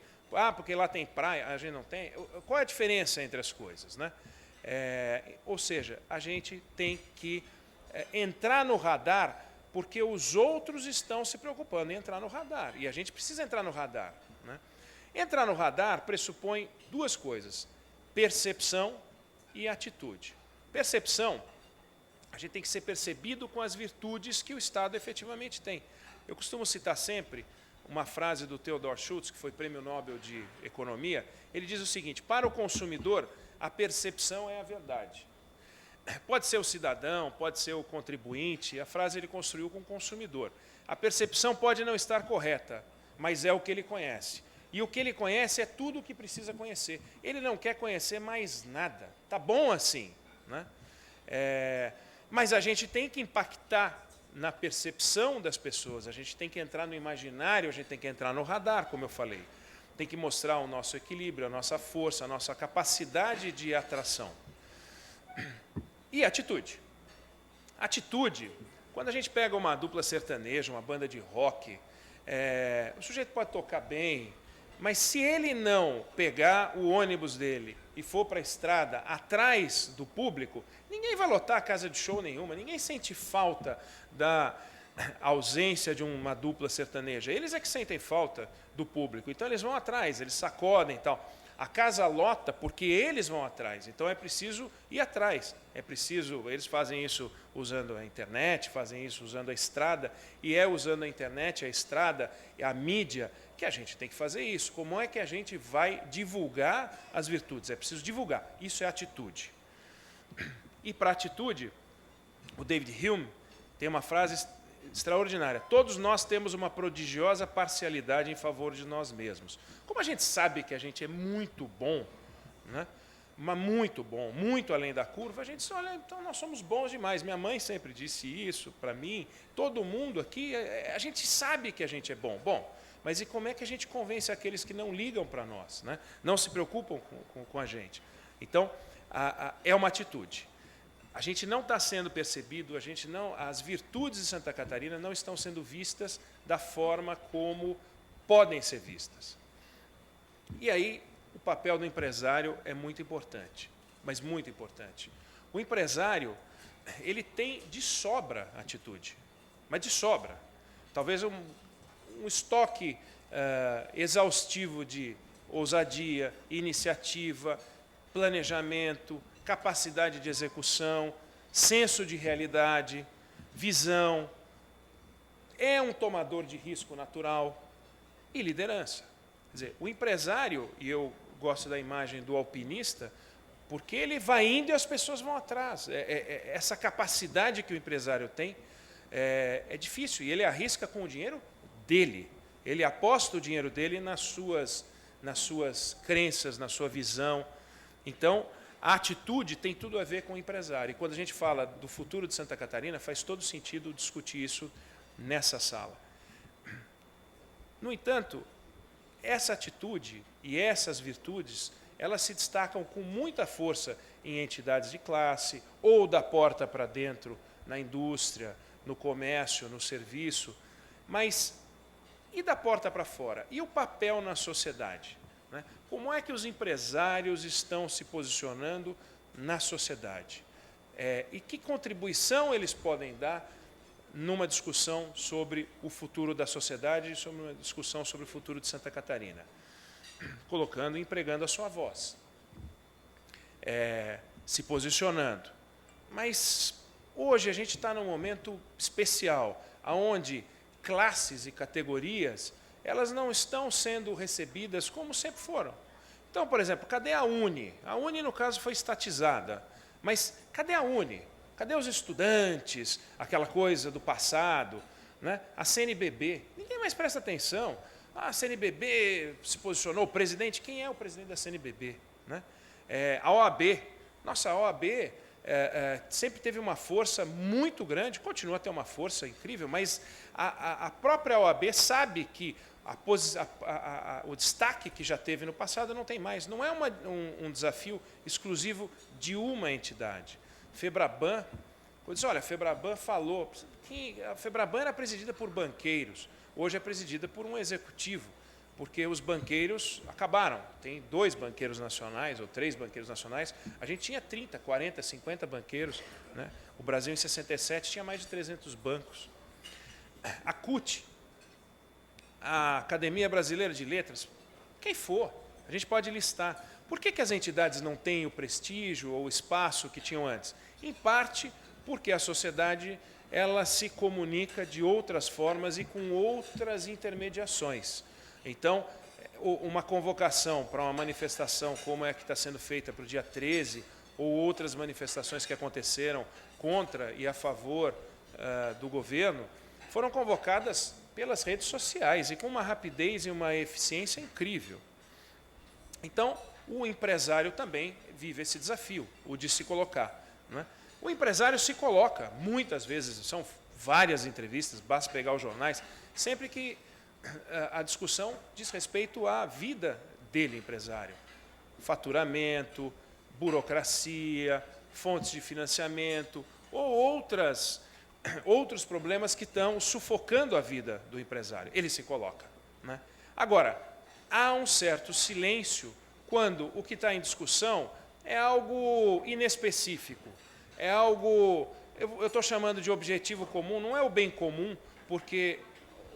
Porque lá tem praia, a gente não tem. Qual é a diferença entre as coisas? Né? Ou seja, a gente tem que entrar no radar porque os outros estão se preocupando em entrar no radar. E a gente precisa entrar no radar. Né? Entrar no radar pressupõe 2 coisas, percepção e atitude. Percepção, a gente tem que ser percebido com as virtudes que o Estado efetivamente tem. Eu costumo citar sempre uma frase do Theodor Schultz, que foi Prêmio Nobel de Economia. Ele diz o seguinte, para o consumidor, a percepção é a verdade. Pode ser o cidadão, pode ser o contribuinte, a frase ele construiu com o consumidor. A percepção pode não estar correta, mas é o que ele conhece. E o que ele conhece é tudo o que precisa conhecer. Ele não quer conhecer mais nada. Tá bom assim, né? Mas a gente tem que impactar na percepção das pessoas, a gente tem que entrar no imaginário, a gente tem que entrar no radar, como eu falei. Tem que mostrar o nosso equilíbrio, a nossa força, a nossa capacidade de atração. E atitude. Atitude, quando a gente pega uma dupla sertaneja, uma banda de rock, o sujeito pode tocar bem, mas se ele não pegar o ônibus dele e for para a estrada atrás do público, ninguém vai lotar a casa de show nenhuma, ninguém sente falta da ausência de uma dupla sertaneja. Eles é que sentem falta do público, então eles vão atrás, eles sacodem e tal. A casa lota porque eles vão atrás, então é preciso ir atrás. É preciso, eles fazem isso usando a internet, fazem isso usando a estrada, e é usando a internet, a estrada, a mídia, que a gente tem que fazer isso. Como é que a gente vai divulgar as virtudes? É preciso divulgar. Isso é atitude. E para atitude, o David Hume tem uma frase extraordinária. Todos nós temos uma prodigiosa parcialidade em favor de nós mesmos. Como a gente sabe que a gente é muito bom, né? Mas muito bom, muito além da curva, a gente diz, olha, então nós somos bons demais. Minha mãe sempre disse isso para mim, todo mundo aqui, a gente sabe que a gente é bom. Bom, mas e como é que a gente convence aqueles que não ligam para nós, né? Não se preocupam com a gente? Então, é uma atitude. A gente não está sendo percebido, as virtudes de Santa Catarina não estão sendo vistas da forma como podem ser vistas. E aí, o papel do empresário é muito importante, mas muito importante. O empresário, ele tem de sobra atitude, mas de sobra. Talvez um estoque exaustivo de ousadia, iniciativa, planejamento, capacidade de execução, senso de realidade, visão, é um tomador de risco natural e liderança. Quer dizer, o empresário, e eu gosto da imagem do alpinista, porque ele vai indo e as pessoas vão atrás. Essa capacidade que o empresário tem é difícil, e ele arrisca com o dinheiro dele. Ele aposta o dinheiro dele nas suas crenças, na sua visão. Então, a atitude tem tudo a ver com o empresário. E quando a gente fala do futuro de Santa Catarina, faz todo sentido discutir isso nessa sala. No entanto, essa atitude e essas virtudes, elas se destacam com muita força em entidades de classe, ou da porta para dentro, na indústria, no comércio, no serviço, mas e da porta para fora? E o papel na sociedade? Né? Como é que os empresários estão se posicionando na sociedade? E que contribuição eles podem dar numa discussão sobre o futuro da sociedade e sobre uma discussão sobre o futuro de Santa Catarina? Colocando e empregando a sua voz, se posicionando. Mas hoje a gente está num momento especial, onde classes e categorias, elas não estão sendo recebidas como sempre foram. Então, por exemplo, cadê a Uni? A Uni, no caso, foi estatizada. Mas cadê a Uni? Cadê os estudantes? Aquela coisa do passado, né? A CNBB, ninguém mais presta atenção. A CNBB se posicionou, o presidente, quem é o presidente da CNBB? Né? A OAB, nossa, a OAB sempre teve uma força muito grande, continua a ter uma força incrível, mas a própria OAB sabe que o destaque que já teve no passado não tem mais. Não é um desafio exclusivo de uma entidade. Febraban, olha, a Febraban falou, a Febraban era presidida por banqueiros, hoje é presidida por um executivo, porque os banqueiros acabaram. Tem 2 banqueiros nacionais, ou 3 banqueiros nacionais. A gente tinha 30, 40, 50 banqueiros. Né? O Brasil, em 67, tinha mais de 300 bancos. A CUT, a Academia Brasileira de Letras, quem for, a gente pode listar. Por que as entidades não têm o prestígio ou o espaço que tinham antes? Em parte, porque a sociedade ela se comunica de outras formas e com outras intermediações. Então, uma convocação para uma manifestação como é que está sendo feita para o dia 13, ou outras manifestações que aconteceram contra e a favor do governo, foram convocadas pelas redes sociais e com uma rapidez e uma eficiência incrível. Então, o empresário também vive esse desafio, o de se colocar. Não é? O empresário se coloca, muitas vezes, são várias entrevistas, basta pegar os jornais, sempre que a discussão diz respeito à vida dele, empresário. Faturamento, burocracia, fontes de financiamento ou outros problemas que estão sufocando a vida do empresário. Ele se coloca. Né? Agora, há um certo silêncio quando o que está em discussão é algo inespecífico, é algo, eu estou chamando de objetivo comum, não é o bem comum, porque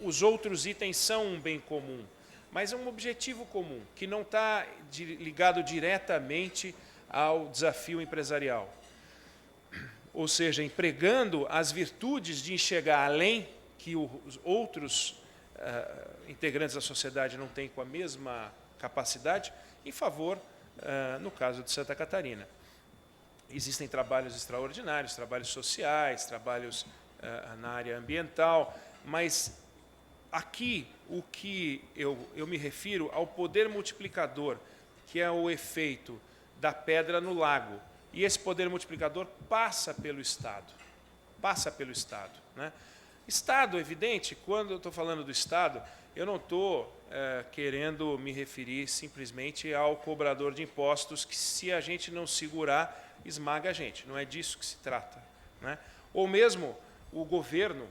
os outros itens são um bem comum, mas é um objetivo comum, que não está ligado diretamente ao desafio empresarial. Ou seja, empregando as virtudes de enxergar além que os outros integrantes da sociedade não têm com a mesma capacidade, em favor, no caso de Santa Catarina. Existem trabalhos extraordinários, trabalhos sociais, trabalhos na área ambiental, mas aqui o que eu me refiro ao poder multiplicador, que é o efeito da pedra no lago. E esse poder multiplicador passa pelo Estado. Passa pelo Estado, né? Estado, evidente, quando eu estou falando do Estado, eu não estou querendo me referir simplesmente ao cobrador de impostos, que se a gente não segurar, esmaga a gente. Não é disso que se trata, né? Ou mesmo o governo,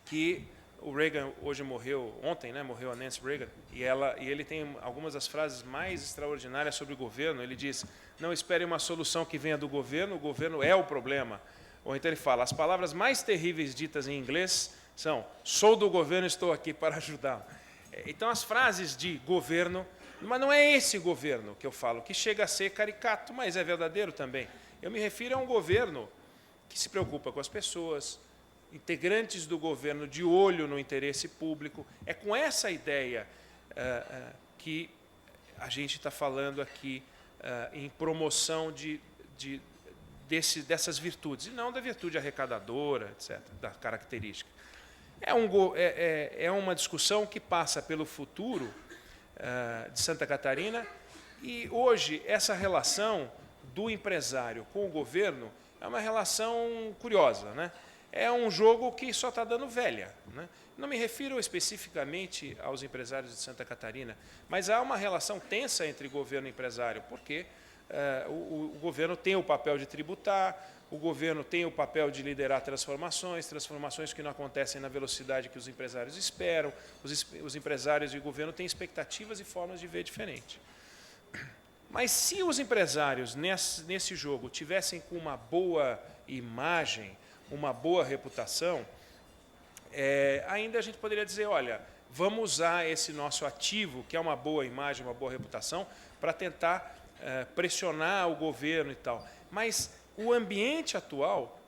que o Reagan hoje morreu, ontem, né, morreu a Nancy Reagan, e ele tem algumas das frases mais extraordinárias sobre o governo. Ele diz: não espere uma solução que venha do governo, o governo é o problema. Ou então ele fala, as palavras mais terríveis ditas em inglês são: sou do governo, estou aqui para ajudá-lo. Então as frases de governo, mas não é esse governo que eu falo, que chega a ser caricato, mas é verdadeiro também. Eu me refiro a um governo que se preocupa com as pessoas, integrantes do governo de olho no interesse público. É com essa ideia que a gente está falando aqui em promoção dessas virtudes, e não da virtude arrecadadora, etc., da característica. É uma discussão que passa pelo futuro de Santa Catarina, e hoje essa relação do empresário com o governo é uma relação curiosa, né? É um jogo que só está dando velha, né? Não me refiro especificamente aos empresários de Santa Catarina, mas há uma relação tensa entre governo e empresário, porque o governo tem o papel de tributar, o governo tem o papel de liderar transformações que não acontecem na velocidade que os empresários esperam, os empresários e o governo têm expectativas e formas de ver diferente. Mas se os empresários nesse jogo tivessem com uma boa imagem, uma boa reputação, ainda a gente poderia dizer, olha, vamos usar esse nosso ativo, que é uma boa imagem, uma boa reputação, para tentar pressionar o governo e tal. Mas o ambiente atual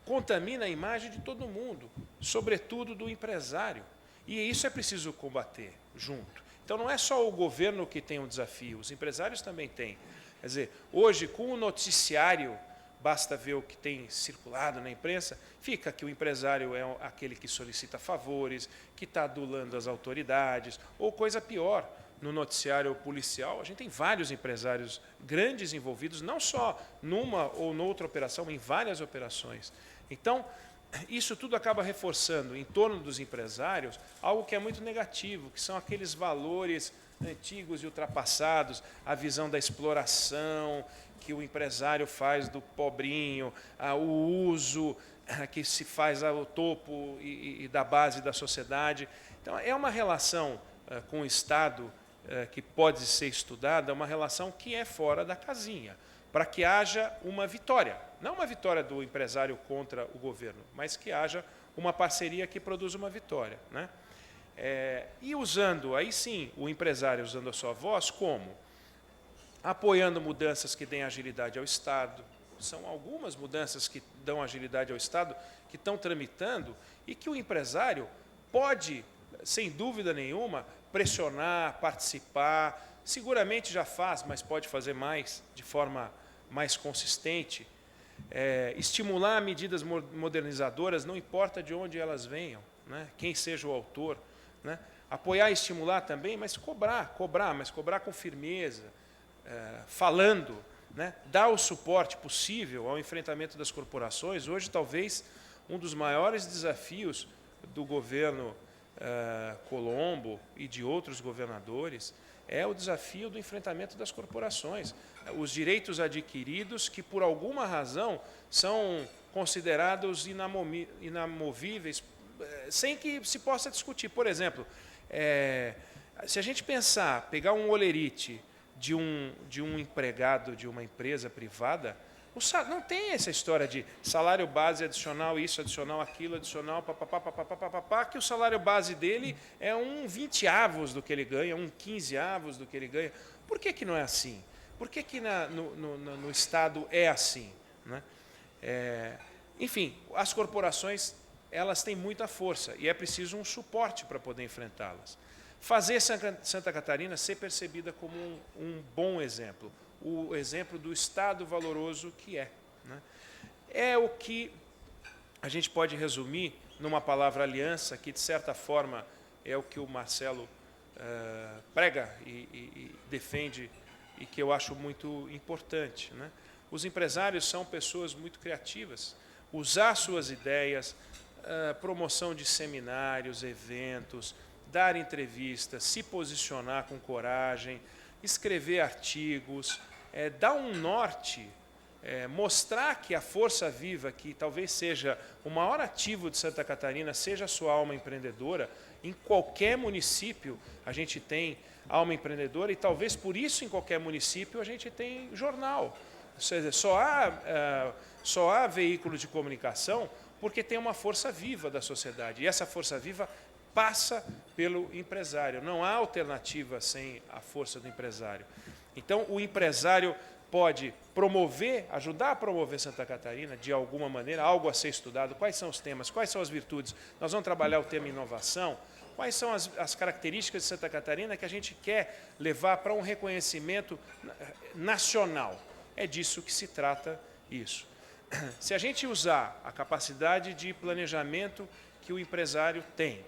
contamina a imagem de todo mundo, sobretudo do empresário. E isso é preciso combater junto. Então, não é só o governo que tem um desafio, os empresários também têm. Quer dizer, hoje, com o noticiário, basta ver o que tem circulado na imprensa, fica que o empresário é aquele que solicita favores, que está adulando as autoridades, ou coisa pior, no noticiário policial, a gente tem vários empresários grandes envolvidos, não só numa ou noutra operação, em várias operações. Então, isso tudo acaba reforçando em torno dos empresários algo que é muito negativo, que são aqueles valores antigos e ultrapassados, a visão da exploração que o empresário faz do pobrinho, o uso que se faz ao topo e da base da sociedade. Então, é uma relação com o Estado que pode ser estudada, uma relação que é fora da casinha, para que haja uma vitória. Não uma vitória do empresário contra o governo, mas que haja uma parceria que produza uma vitória, né? E usando, aí sim, o empresário usando a sua voz, como? Apoiando mudanças que deem agilidade ao Estado. São algumas mudanças que dão agilidade ao Estado, que estão tramitando, e que o empresário pode, sem dúvida nenhuma, pressionar, participar, seguramente já faz, mas pode fazer mais, de forma mais consistente. Estimular medidas modernizadoras, não importa de onde elas venham, né? Quem seja o autor, né? Apoiar e estimular também, mas cobrar com firmeza, falando, né? Dar o suporte possível ao enfrentamento das corporações. Hoje, talvez, um dos maiores desafios do governo Colombo e de outros governadores é o desafio do enfrentamento das corporações. Os direitos adquiridos que, por alguma razão, são considerados inamovíveis, sem que se possa discutir. Por exemplo, se a gente pegar um holerite de um empregado de uma empresa privada, não tem essa história de salário base adicional, isso, adicional, aquilo, adicional, papapá, que o salário base dele é 1/20 do que ele ganha, 1/15 do que ele ganha. Por que não é assim? Por que no Estado é assim, né? Enfim, as corporações, elas têm muita força e é preciso um suporte para poder enfrentá-las. Fazer Santa Catarina ser percebida como um bom exemplo, o exemplo do Estado valoroso que é, né? É o que a gente pode resumir numa palavra aliança, que de certa forma é o que o Marcelo prega e defende e que eu acho muito importante, né? Os empresários são pessoas muito criativas. Usar suas ideias, promoção de seminários, eventos, dar entrevistas, se posicionar com coragem, escrever artigos, dar um norte, mostrar que a força viva, que talvez seja o maior ativo de Santa Catarina, seja a sua alma empreendedora. Em qualquer município a gente tem alma empreendedora e talvez por isso em qualquer município a gente tem jornal. Ou seja, só há veículo de comunicação porque tem uma força viva da sociedade. E essa força viva passa pelo empresário. Não há alternativa sem a força do empresário. Então, o empresário pode promover, ajudar a promover Santa Catarina, de alguma maneira, algo a ser estudado. Quais são os temas, quais são as virtudes? Nós vamos trabalhar o tema inovação. Quais são as características de Santa Catarina que a gente quer levar para um reconhecimento nacional? É disso que se trata isso. Se a gente usar a capacidade de planejamento que o empresário tem,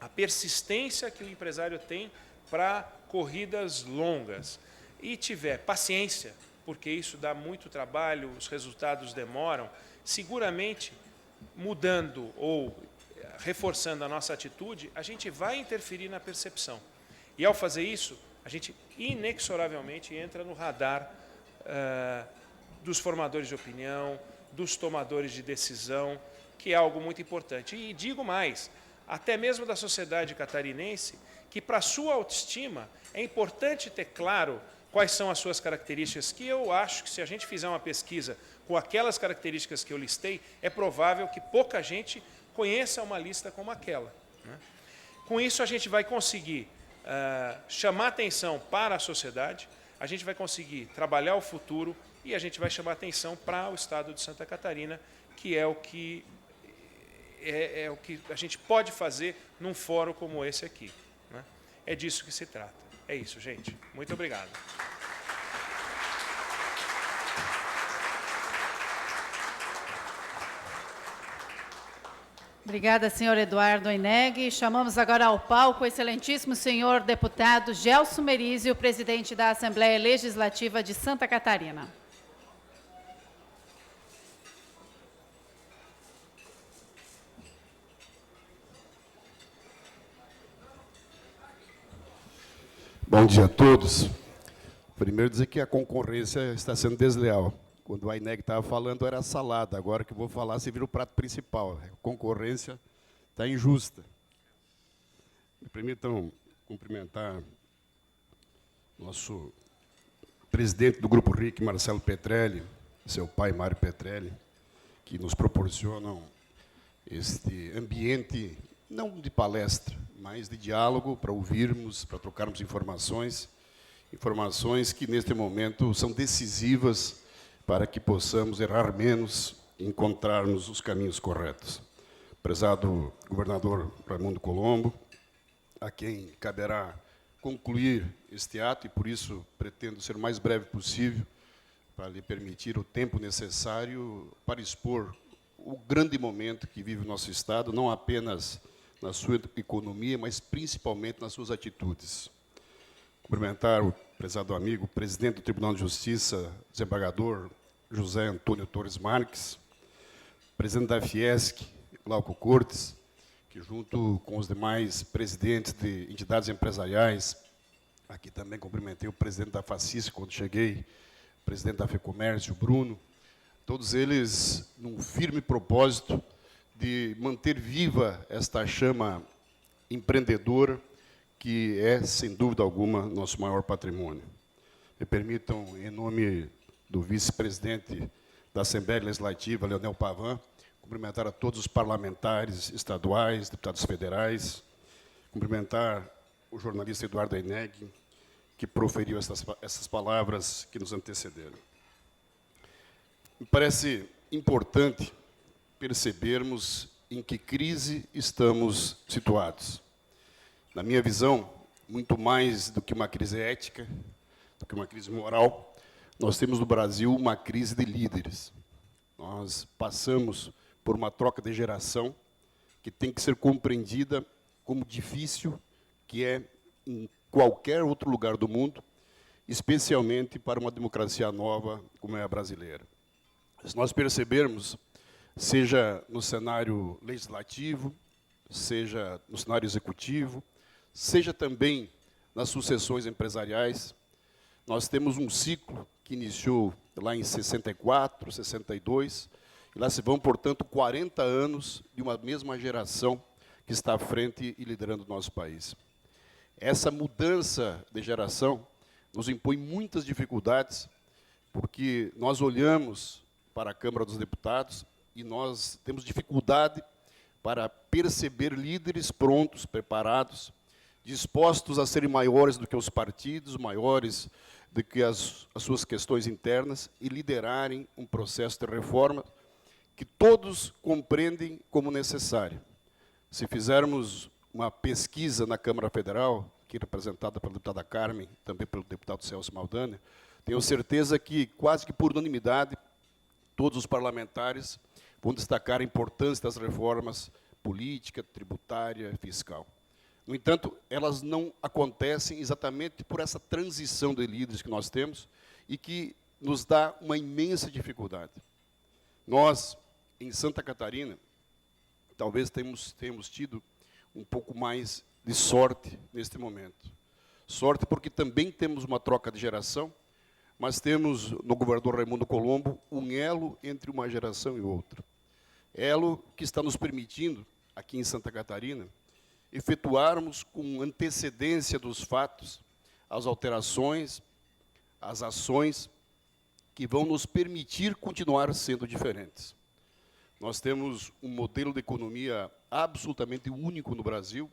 a persistência que o empresário tem para corridas longas e tiver paciência, porque isso dá muito trabalho, os resultados demoram, seguramente mudando ou reforçando a nossa atitude, a gente vai interferir na percepção. E ao fazer isso, a gente inexoravelmente entra no radar dos formadores de opinião, dos tomadores de decisão, que é algo muito importante. E digo mais, até mesmo da sociedade catarinense, que para a sua autoestima é importante ter claro quais são as suas características, que eu acho que se a gente fizer uma pesquisa com aquelas características que eu listei, é provável que pouca gente conheça uma lista como aquela, né? Com isso, a gente vai conseguir chamar atenção para a sociedade, a gente vai conseguir trabalhar o futuro e a gente vai chamar atenção para o estado de Santa Catarina, que é o que a gente pode fazer num fórum como esse aqui, né? É disso que se trata. É isso, gente. Muito obrigado. Obrigada, senhor Eduardo Oineg. Chamamos agora ao palco o excelentíssimo senhor deputado Gelson Merizio, presidente da Assembleia Legislativa de Santa Catarina. Bom dia a todos. Primeiro dizer que a concorrência está sendo desleal. Quando o Oineg estava falando era salada, agora que eu vou falar se vira o prato principal. A concorrência está injusta. Me permitam cumprimentar nosso presidente do Grupo RIC, Marcelo Petrelli, seu pai, Mário Petrelli, que nos proporcionam este ambiente, não de palestra, mas de diálogo, para ouvirmos, para trocarmos informações que, neste momento, são decisivas para que possamos errar menos e encontrarmos os caminhos corretos. Prezado governador Raimundo Colombo, a quem caberá concluir este ato, e por isso pretendo ser o mais breve possível, para lhe permitir o tempo necessário para expor o grande momento que vive o nosso Estado, não apenas na sua economia, mas principalmente nas suas atitudes. Cumprimentar o prezado amigo, presidente do Tribunal de Justiça, desembargador José Antônio Torres Marques, presidente da Fiesc, Glauco Cortes, que junto com os demais presidentes de entidades empresariais, aqui também cumprimentei o presidente da FACIS quando cheguei, o presidente da FEComércio, Bruno, todos eles num firme propósito de manter viva esta chama empreendedora, que é, sem dúvida alguma, nosso maior patrimônio. Me permitam, em nome do vice-presidente da Assembleia Legislativa, Leonel Pavan, cumprimentar a todos os parlamentares estaduais, deputados federais, cumprimentar o jornalista Eduardo Oineg, que proferiu essas palavras que nos antecederam. Me parece importante percebermos em que crise estamos situados. Na minha visão, muito mais do que uma crise ética, do que uma crise moral, nós temos no Brasil uma crise de líderes. Nós passamos por uma troca de geração que tem que ser compreendida como difícil que é em qualquer outro lugar do mundo, especialmente para uma democracia nova como é a brasileira. Se nós percebermos, seja no cenário legislativo, seja no cenário executivo, seja também nas sucessões empresariais, nós temos um ciclo que iniciou lá em 64, 62, e lá se vão, portanto, 40 anos de uma mesma geração que está à frente e liderando o nosso país. Essa mudança de geração nos impõe muitas dificuldades, porque nós olhamos para a Câmara dos Deputados e nós temos dificuldade para perceber líderes prontos, preparados, dispostos a serem maiores do que os partidos, maiores do que as suas questões internas e liderarem um processo de reforma que todos compreendem como necessário. Se fizermos uma pesquisa na Câmara Federal, que é representada pela deputada Carmen, também pelo deputado Celso Maldanha, tenho certeza que, quase que por unanimidade, todos os parlamentares vão destacar a importância das reformas política, tributária, fiscal. No entanto, elas não acontecem exatamente por essa transição de líderes que nós temos e que nos dá uma imensa dificuldade. Nós, em Santa Catarina, talvez tenhamos tido um pouco mais de sorte neste momento. Sorte porque também temos uma troca de geração, mas temos no governador Raimundo Colombo um elo entre uma geração e outra. Elo que está nos permitindo, aqui em Santa Catarina, efetuarmos com antecedência dos fatos as alterações, as ações que vão nos permitir continuar sendo diferentes. Nós temos um modelo de economia absolutamente único no Brasil,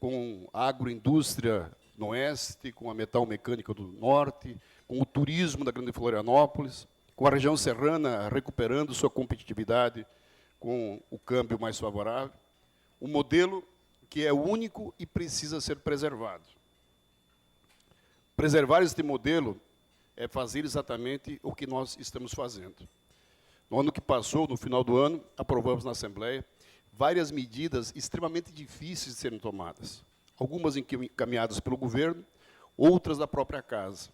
com a agroindústria no oeste, com a metalmecânica do norte, com o turismo da Grande Florianópolis, com a região serrana recuperando sua competitividade com o câmbio mais favorável. Um modelo que é único e precisa ser preservado. Preservar este modelo é fazer exatamente o que nós estamos fazendo. No ano que passou, no final do ano, aprovamos na Assembleia várias medidas extremamente difíceis de serem tomadas. Algumas encaminhadas pelo governo, outras da própria casa.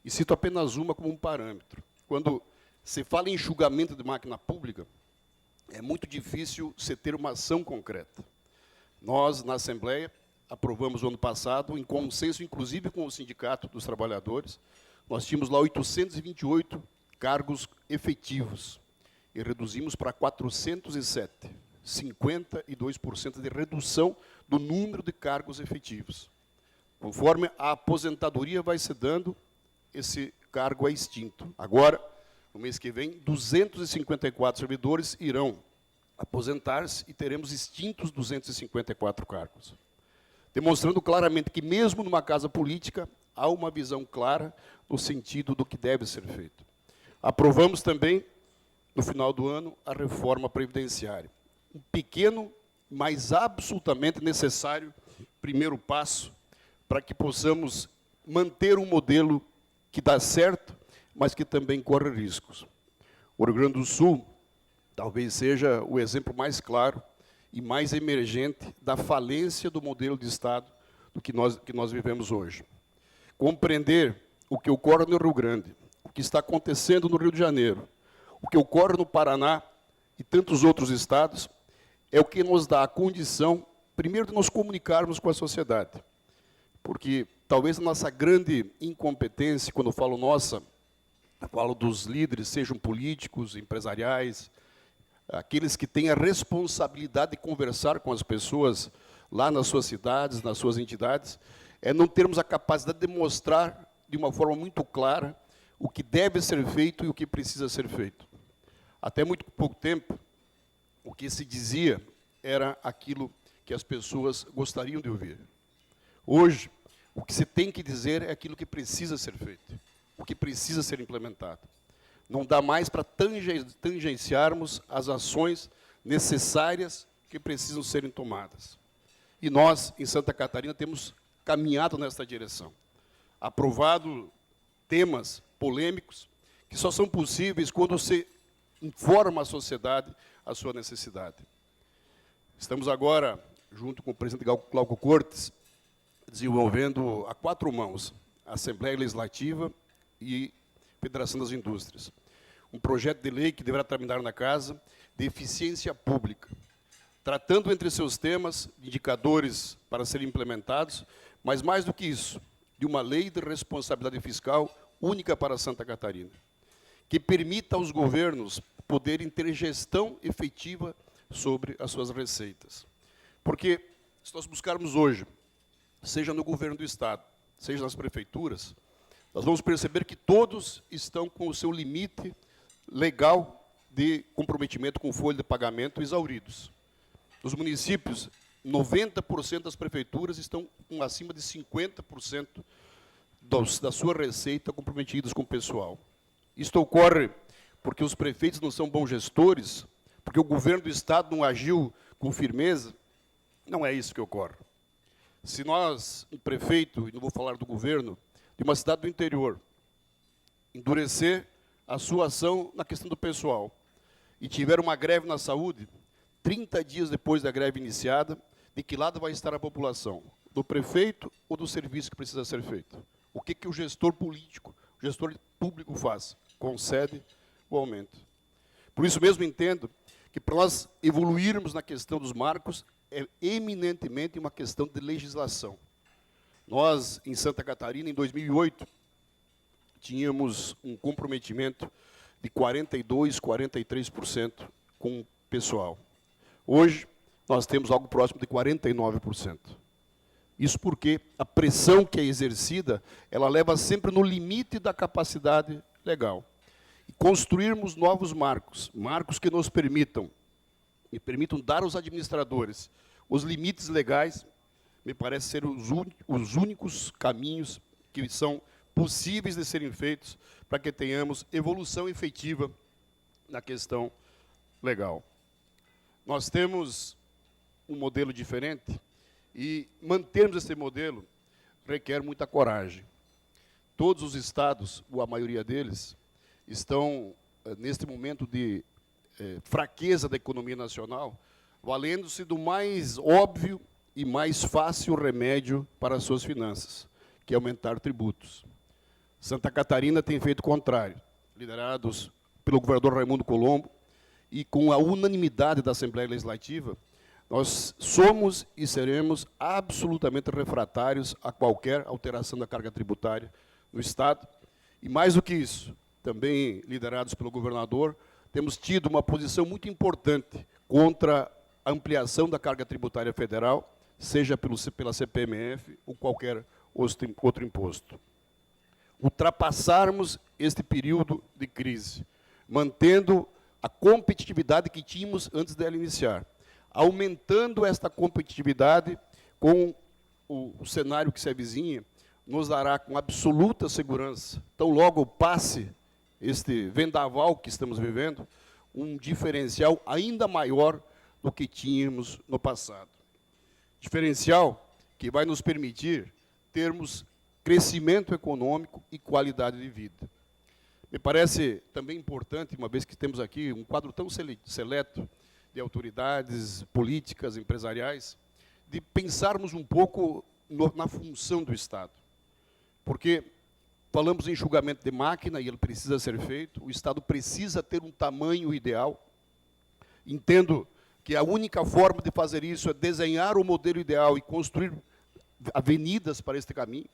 E cito apenas uma como um parâmetro. Quando se fala em enxugamento de máquina pública, é muito difícil se ter uma ação concreta. Nós, na Assembleia, aprovamos o ano passado, em consenso, inclusive com o Sindicato dos Trabalhadores, nós tínhamos lá 828 cargos efetivos e reduzimos para 407, 52% de redução do número de cargos efetivos. Conforme a aposentadoria vai se dando, esse cargo é extinto. Agora, no mês que vem, 254 servidores irão aposentar-se e teremos extintos 254 cargos. Demonstrando claramente que, mesmo numa casa política, há uma visão clara no sentido do que deve ser feito. Aprovamos também, no final do ano, a reforma previdenciária. Um pequeno, mas absolutamente necessário primeiro passo para que possamos manter um modelo que dá certo, mas que também corre riscos. O Rio Grande do Sul talvez seja o exemplo mais claro e mais emergente da falência do modelo de Estado do que nós vivemos hoje. Compreender o que ocorre no Rio Grande, o que está acontecendo no Rio de Janeiro, o que ocorre no Paraná e tantos outros estados, é o que nos dá a condição, primeiro, de nos comunicarmos com a sociedade. Porque talvez a nossa grande incompetência, quando eu falo nossa, eu falo dos líderes, sejam políticos, empresariais, aqueles que têm a responsabilidade de conversar com as pessoas lá nas suas cidades, nas suas entidades, é não termos a capacidade de mostrar de uma forma muito clara o que deve ser feito e o que precisa ser feito. Até muito pouco tempo, o que se dizia era aquilo que as pessoas gostariam de ouvir. Hoje, o que se tem que dizer é aquilo que precisa ser feito, o que precisa ser implementado. Não dá mais para tangenciarmos as ações necessárias que precisam serem tomadas. E nós, em Santa Catarina, temos caminhado nesta direção. Aprovado temas polêmicos que só são possíveis quando se informa a sociedade a sua necessidade. Estamos agora, junto com o presidente Glauco Cortes, desenvolvendo a 4 mãos, a Assembleia Legislativa e Federação das Indústrias. Um projeto de lei que deverá terminar na Casa de eficiência pública, tratando entre seus temas indicadores para serem implementados, mas mais do que isso, de uma lei de responsabilidade fiscal única para Santa Catarina, que permita aos governos poderem ter gestão efetiva sobre as suas receitas. Porque, se nós buscarmos hoje, seja no governo do Estado, seja nas prefeituras, nós vamos perceber que todos estão com o seu limite legal de comprometimento com folha de pagamento exauridos. Nos municípios, 90% das prefeituras estão com acima de 50% da sua receita comprometidas com o pessoal. Isto ocorre porque os prefeitos não são bons gestores, porque o governo do Estado não agiu com firmeza. Não é isso que ocorre. Se nós, um prefeito, e não vou falar do governo, de uma cidade do interior, endurecer a sua ação na questão do pessoal, e tiver uma greve na saúde, 30 dias depois da greve iniciada, de que lado vai estar a população? Do prefeito ou do serviço que precisa ser feito? O que o gestor político, o gestor público faz? Concede o aumento. Por isso mesmo entendo que para nós evoluirmos na questão dos marcos, é eminentemente uma questão de legislação. Nós, em Santa Catarina, em 2008, tínhamos um comprometimento de 42%, 43% com o pessoal. Hoje, nós temos algo próximo de 49%. Isso porque a pressão que é exercida, ela leva sempre no limite da capacidade legal. E construirmos novos marcos, marcos que nos permitam dar aos administradores os limites legais, me parece ser os únicos caminhos que são possíveis de serem feitos para que tenhamos evolução efetiva na questão legal. Nós temos um modelo diferente e mantermos esse modelo requer muita coragem. Todos os estados, ou a maioria deles, estão, neste momento de fraqueza da economia nacional, valendo-se do mais óbvio e mais fácil remédio para as suas finanças, que é aumentar tributos. Santa Catarina tem feito o contrário, liderados pelo governador Raimundo Colombo, e com a unanimidade da Assembleia Legislativa, nós somos e seremos absolutamente refratários a qualquer alteração da carga tributária no Estado. E mais do que isso, também liderados pelo governador, temos tido uma posição muito importante contra a ampliação da carga tributária federal, seja pela CPMF ou qualquer outro imposto. Ultrapassarmos este período de crise, mantendo a competitividade que tínhamos antes dela iniciar, aumentando esta competitividade com o cenário que se avizinha, nos dará com absoluta segurança, tão logo passe este vendaval que estamos vivendo, um diferencial ainda maior do que tínhamos no passado. Diferencial que vai nos permitir termos crescimento econômico e qualidade de vida. Me parece também importante, uma vez que temos aqui um quadro tão seleto de autoridades políticas, empresariais, de pensarmos um pouco na função do Estado. Porque falamos em enxugamento de máquina, e ele precisa ser feito, o Estado precisa ter um tamanho ideal. Entendo que a única forma de fazer isso é desenhar o modelo ideal e construir avenidas para este caminho.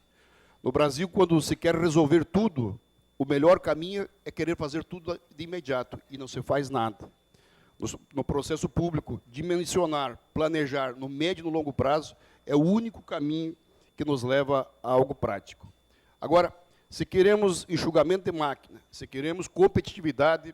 No Brasil, quando se quer resolver tudo, o melhor caminho é querer fazer tudo de imediato, e não se faz nada. No processo público, dimensionar, planejar no médio e no longo prazo é o único caminho que nos leva a algo prático. Agora, se queremos enxugamento de máquina, se queremos competitividade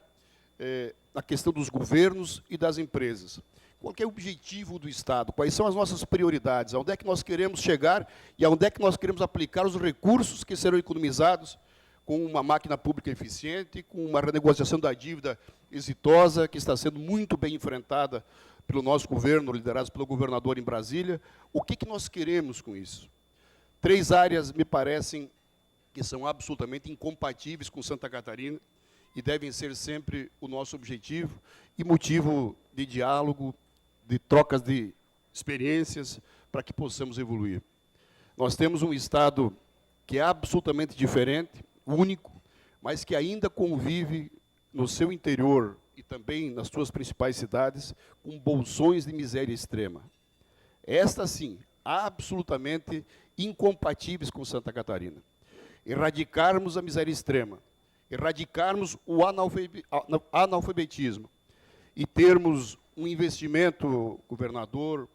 na questão dos governos e das empresas, qual é o objetivo do Estado? Quais são as nossas prioridades? Aonde é que nós queremos chegar e aonde é que nós queremos aplicar os recursos que serão economizados com uma máquina pública eficiente, com uma renegociação da dívida exitosa, que está sendo muito bem enfrentada pelo nosso governo, liderado pelo governador em Brasília. O que nós queremos com isso? 3 áreas me parecem que são absolutamente incompatíveis com Santa Catarina e devem ser sempre o nosso objetivo e motivo de diálogo, de trocas de experiências, para que possamos evoluir. Nós temos um Estado que é absolutamente diferente, único, mas que ainda convive no seu interior e também nas suas principais cidades com bolsões de miséria extrema. Estas, sim, absolutamente incompatíveis com Santa Catarina. Erradicarmos a miséria extrema, erradicarmos o analfabetismo e termos um investimento, governador,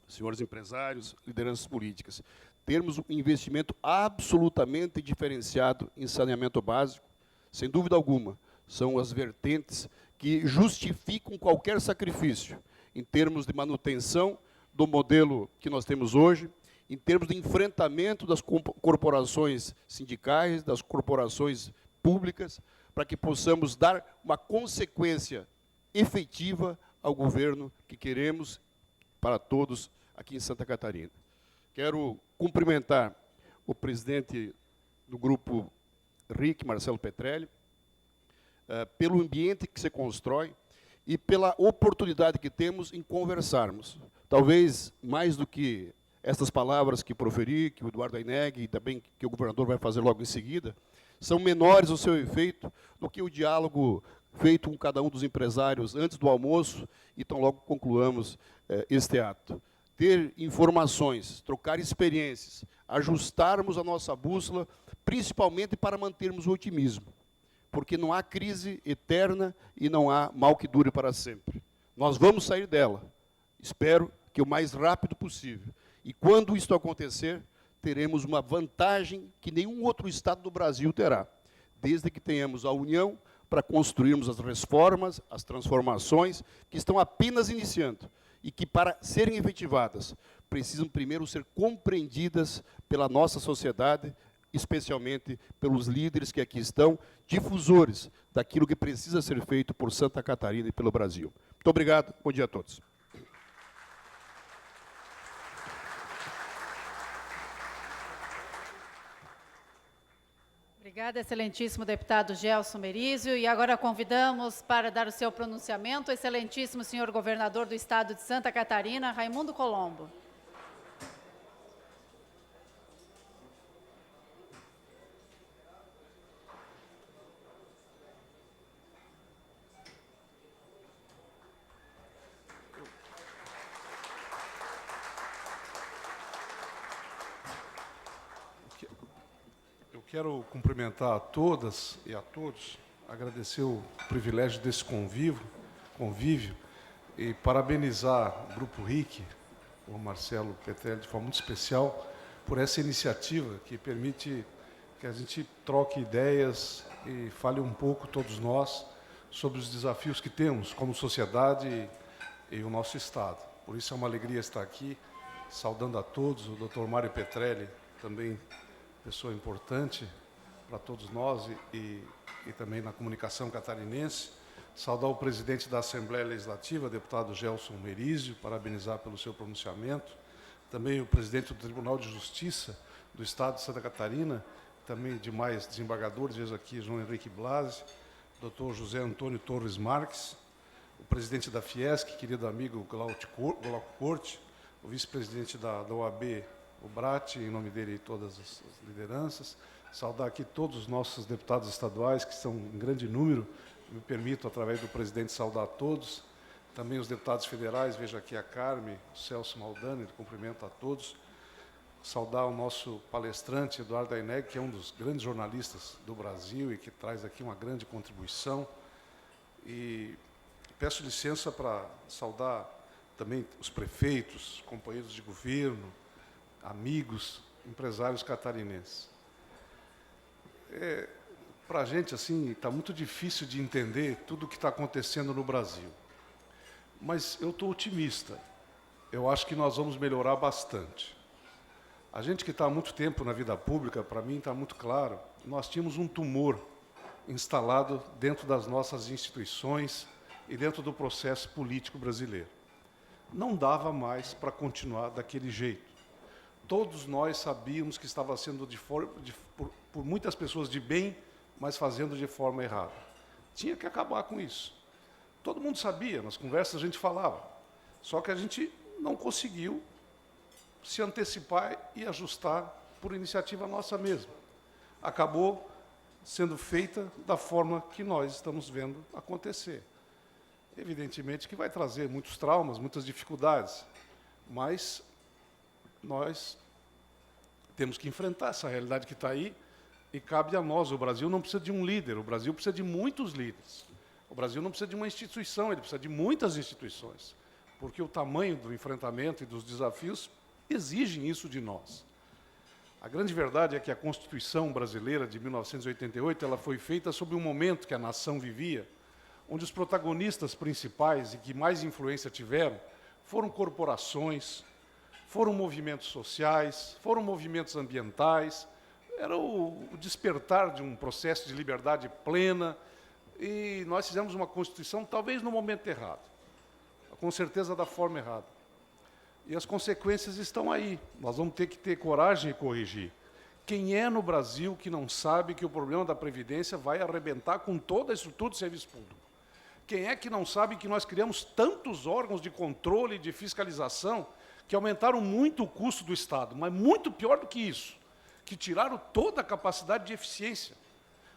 senhores empresários, lideranças políticas, termos um investimento absolutamente diferenciado em saneamento básico, sem dúvida alguma, são as vertentes que justificam qualquer sacrifício em termos de manutenção do modelo que nós temos hoje, em termos de enfrentamento das corporações sindicais, das corporações públicas, para que possamos dar uma consequência efetiva ao governo que queremos para todos aqui em Santa Catarina. Quero cumprimentar o presidente do Grupo RIC, Marcelo Petrelli, pelo ambiente que se constrói e pela oportunidade que temos em conversarmos. Talvez, mais do que essas palavras que proferi, que o Eduardo Oineg e também que o governador vai fazer logo em seguida, são menores o seu efeito do que o diálogo feito com cada um dos empresários antes do almoço e tão logo concluamos este ato. Ter informações, trocar experiências, ajustarmos a nossa bússola, principalmente para mantermos o otimismo, porque não há crise eterna e não há mal que dure para sempre. Nós vamos sair dela, espero que o mais rápido possível. E quando isso acontecer, teremos uma vantagem que nenhum outro estado do Brasil terá, desde que tenhamos a união para construirmos as reformas, as transformações, que estão apenas iniciando, e que, para serem efetivadas, precisam primeiro ser compreendidas pela nossa sociedade, especialmente pelos líderes que aqui estão, difusores daquilo que precisa ser feito por Santa Catarina e pelo Brasil. Muito obrigado, bom dia a todos. Obrigada, excelentíssimo deputado Gelson Merizio. E agora convidamos para dar o seu pronunciamento o excelentíssimo senhor governador do estado de Santa Catarina, Raimundo Colombo. Quero cumprimentar a todas e a todos, agradecer o privilégio desse convívio e parabenizar o Grupo RIC, o Marcelo Petrelli, de forma muito especial, por essa iniciativa que permite que a gente troque ideias e fale um pouco, todos nós, sobre os desafios que temos como sociedade e o nosso Estado. Por isso é uma alegria estar aqui, saudando a todos, o Dr. Mário Petrelli, também pessoa importante para todos nós e também na comunicação catarinense. Saudar o presidente da Assembleia Legislativa, deputado Gelson Merizio, parabenizar pelo seu pronunciamento. Também o presidente do Tribunal de Justiça do Estado de Santa Catarina, também demais desembargadores, vejo aqui João Henrique Blasi, doutor José Antônio Torres Marques, o presidente da Fiesc, querido amigo Glauco Corte, o vice-presidente da OAB, o Brat, em nome dele e todas as lideranças, saudar aqui todos os nossos deputados estaduais, que são em grande número, me permito, através do presidente, saudar a todos, também os deputados federais, vejo aqui a Carme, o Celso Maldani, cumprimento a todos, saudar o nosso palestrante, Eduardo Oineg, que é um dos grandes jornalistas do Brasil e que traz aqui uma grande contribuição, e peço licença para saudar também os prefeitos, companheiros de governo, amigos, empresários catarinenses. Para a gente, assim, está muito difícil de entender tudo o que está acontecendo no Brasil. Mas eu estou otimista. Eu acho que nós vamos melhorar bastante. A gente que está há muito tempo na vida pública, para mim está muito claro, nós tínhamos um tumor instalado dentro das nossas instituições e dentro do processo político brasileiro. Não dava mais para continuar daquele jeito. Todos nós sabíamos que estava sendo por muitas pessoas de bem, mas fazendo de forma errada. Tinha que acabar com isso. Todo mundo sabia, nas conversas a gente falava. Só que a gente não conseguiu se antecipar e ajustar por iniciativa nossa mesma. Acabou sendo feita da forma que nós estamos vendo acontecer. Evidentemente que vai trazer muitos traumas, muitas dificuldades, mas nós temos que enfrentar essa realidade que está aí e cabe a nós. O Brasil não precisa de um líder, o Brasil precisa de muitos líderes. O Brasil não precisa de uma instituição, ele precisa de muitas instituições, porque o tamanho do enfrentamento e dos desafios exigem isso de nós. A grande verdade é que a Constituição brasileira de 1988 ela foi feita sob um momento que a nação vivia, onde os protagonistas principais e que mais influência tiveram foram corporações, foram movimentos sociais, foram movimentos ambientais, era o despertar de um processo de liberdade plena, e nós fizemos uma Constituição talvez no momento errado, com certeza da forma errada. E as consequências estão aí, nós vamos ter que ter coragem e corrigir. Quem é no Brasil que não sabe que o problema da Previdência vai arrebentar com toda a estrutura do serviço público? Quem é que não sabe que nós criamos tantos órgãos de controle e de fiscalização que aumentaram muito o custo do Estado, mas muito pior do que isso, que tiraram toda a capacidade de eficiência?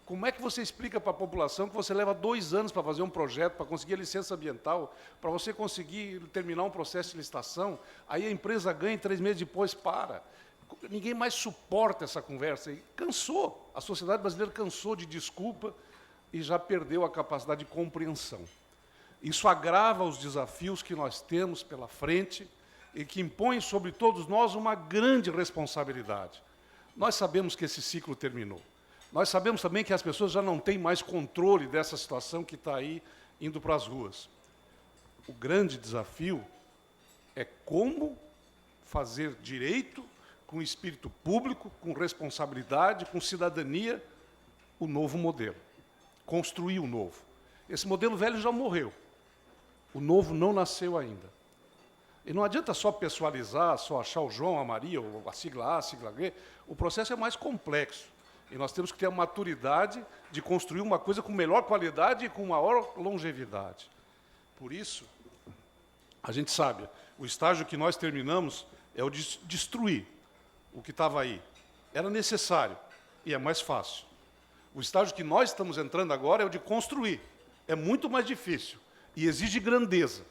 Como é que você explica para a população que você leva 2 anos para fazer um projeto, para conseguir a licença ambiental, para você conseguir terminar um processo de licitação, aí a empresa ganha e 3 meses depois para? Ninguém mais suporta essa conversa. E cansou, a sociedade brasileira cansou de desculpa e já perdeu a capacidade de compreensão. Isso agrava os desafios que nós temos pela frente e que impõe sobre todos nós uma grande responsabilidade. Nós sabemos que esse ciclo terminou. Nós sabemos também que as pessoas já não têm mais controle dessa situação que está aí indo para as ruas. O grande desafio é como fazer direito, com espírito público, com responsabilidade, com cidadania, o novo modelo. Construir o novo. Esse modelo velho já morreu. O novo não nasceu ainda. E não adianta só pessoalizar, só achar o João, a Maria, ou a sigla A, a sigla B. O processo é mais complexo. E nós temos que ter a maturidade de construir uma coisa com melhor qualidade e com maior longevidade. Por isso, a gente sabe, o estágio que nós terminamos é o de destruir o que estava aí. Era necessário e é mais fácil. O estágio que nós estamos entrando agora é o de construir. É muito mais difícil e exige grandeza,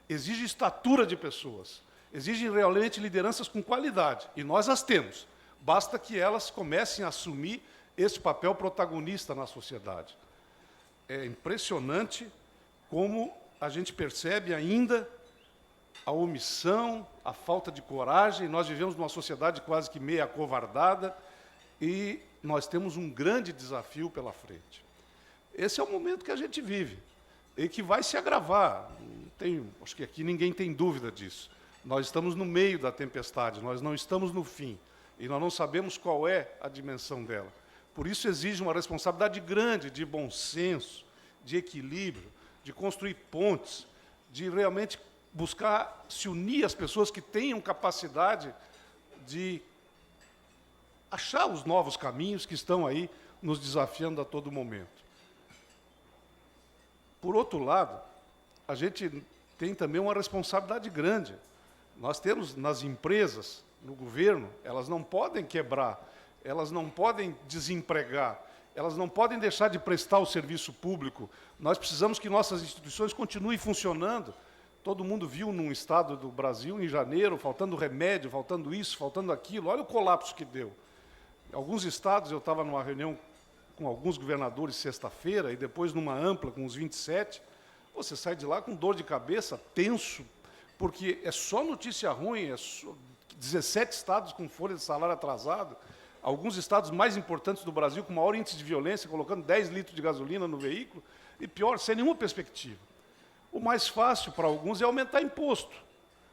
exige estatura de pessoas, exige realmente lideranças com qualidade. E nós as temos. Basta que elas comecem a assumir esse papel protagonista na sociedade. É impressionante como a gente percebe ainda a omissão, a falta de coragem. Nós vivemos numa sociedade quase que meio acovardada e nós temos um grande desafio pela frente. Esse é o momento que a gente vive e que vai se agravar. Acho que aqui ninguém tem dúvida disso. Nós estamos no meio da tempestade, nós não estamos no fim. E nós não sabemos qual é a dimensão dela. Por isso exige uma responsabilidade grande de bom senso, de equilíbrio, de construir pontes, de realmente buscar se unir às pessoas que tenham capacidade de achar os novos caminhos que estão aí nos desafiando a todo momento. Por outro lado, a gente tem também uma responsabilidade grande. Nós temos nas empresas, no governo, elas não podem quebrar, elas não podem desempregar, elas não podem deixar de prestar o serviço público. Nós precisamos que nossas instituições continuem funcionando. Todo mundo viu num estado do Brasil, em janeiro, faltando remédio, faltando isso, faltando aquilo. Olha o colapso que deu. Em alguns estados, eu estava numa reunião com alguns governadores sexta-feira, e depois numa ampla com os 27, você sai de lá com dor de cabeça, tenso, porque é só notícia ruim, 17 estados com folha de salário atrasado, alguns estados mais importantes do Brasil com maior índice de violência, colocando 10 litros de gasolina no veículo, e pior, sem nenhuma perspectiva. O mais fácil para alguns é aumentar imposto.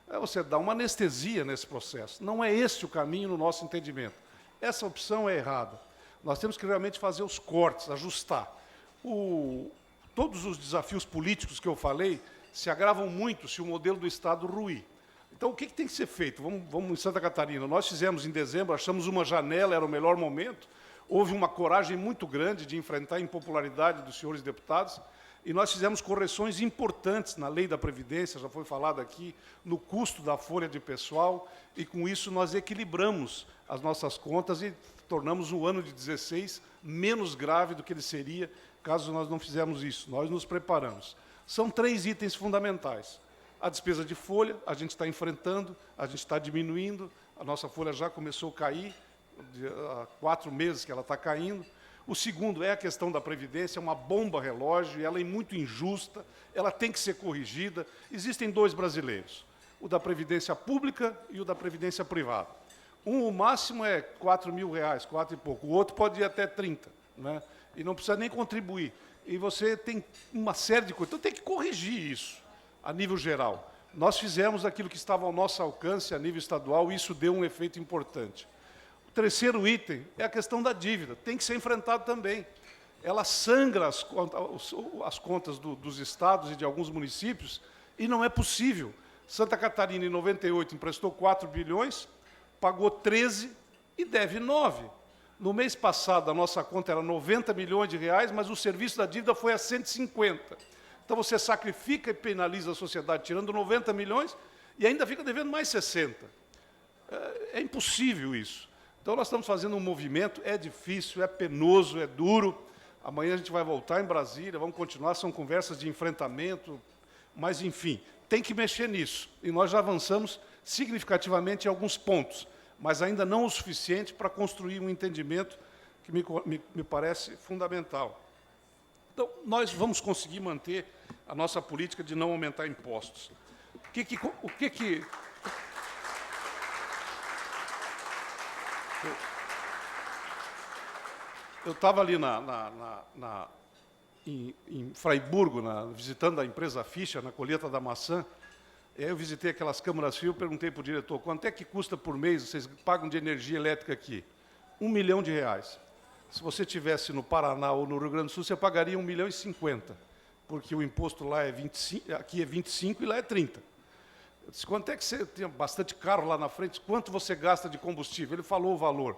É você dar uma anestesia nesse processo. Não é esse o caminho no nosso entendimento. Essa opção é errada. Nós temos que realmente fazer os cortes, ajustar. Todos os desafios políticos que eu falei se agravam muito se o modelo do Estado ruir. Então, o que tem que ser feito? Vamos em Santa Catarina. Nós fizemos em dezembro, achamos uma janela, era o melhor momento. houve uma coragem muito grande de enfrentar a impopularidade dos senhores deputados, e nós fizemos correções importantes na lei da Previdência, já foi falado aqui, no custo da folha de pessoal, e com isso nós equilibramos as nossas contas e tornamos o ano de 16 menos grave do que ele seria caso nós não fizermos isso. Nós nos preparamos. São 3 itens fundamentais. A despesa de folha, a gente está enfrentando, a gente está diminuindo, a nossa folha já começou a cair, há 4 meses que ela está caindo. O segundo é a questão da Previdência, é uma bomba relógio, ela é muito injusta, ela tem que ser corrigida. Existem 2 brasileiros, o da Previdência Pública e o da Previdência Privada. O máximo é R$4.000, 4 e pouco, o outro pode ir até 30, né? E não precisa nem contribuir. E você tem uma série de coisas, então tem que corrigir isso a nível geral. Nós fizemos aquilo que estava ao nosso alcance a nível estadual e isso deu um efeito importante. O terceiro item é a questão da dívida, tem que ser enfrentado também. Ela sangra as contas dos estados e de alguns municípios e não é possível. Santa Catarina, em 98, emprestou 4 bilhões, pagou 13 e deve 9. No mês passado, a nossa conta era 90 milhões de reais, mas o serviço da dívida foi a 150. Então, você sacrifica e penaliza a sociedade, tirando 90 milhões, e ainda fica devendo mais 60. É impossível isso. Então, nós estamos fazendo um movimento, é difícil, é penoso, é duro. Amanhã a gente vai voltar em Brasília, vamos continuar, são conversas de enfrentamento, mas, enfim, tem que mexer nisso. E nós já avançamos significativamente em alguns pontos, mas ainda não o suficiente para construir um entendimento que me parece fundamental. Então, nós vamos conseguir manter a nossa política de não aumentar impostos. Eu estava ali em Fraiburgo, visitando a empresa Fischer, na colheita da maçã. E aí eu visitei aquelas câmaras frio, perguntei para o diretor, quanto é que custa por mês, vocês pagam de energia elétrica aqui? R$1 milhão. Se você estivesse no Paraná ou no Rio Grande do Sul, você pagaria R$1,50 milhão, porque o imposto lá é 25, aqui é 25 e lá é 30. Eu disse, quanto é que você tem bastante carro lá na frente, quanto você gasta de combustível? Ele falou o valor.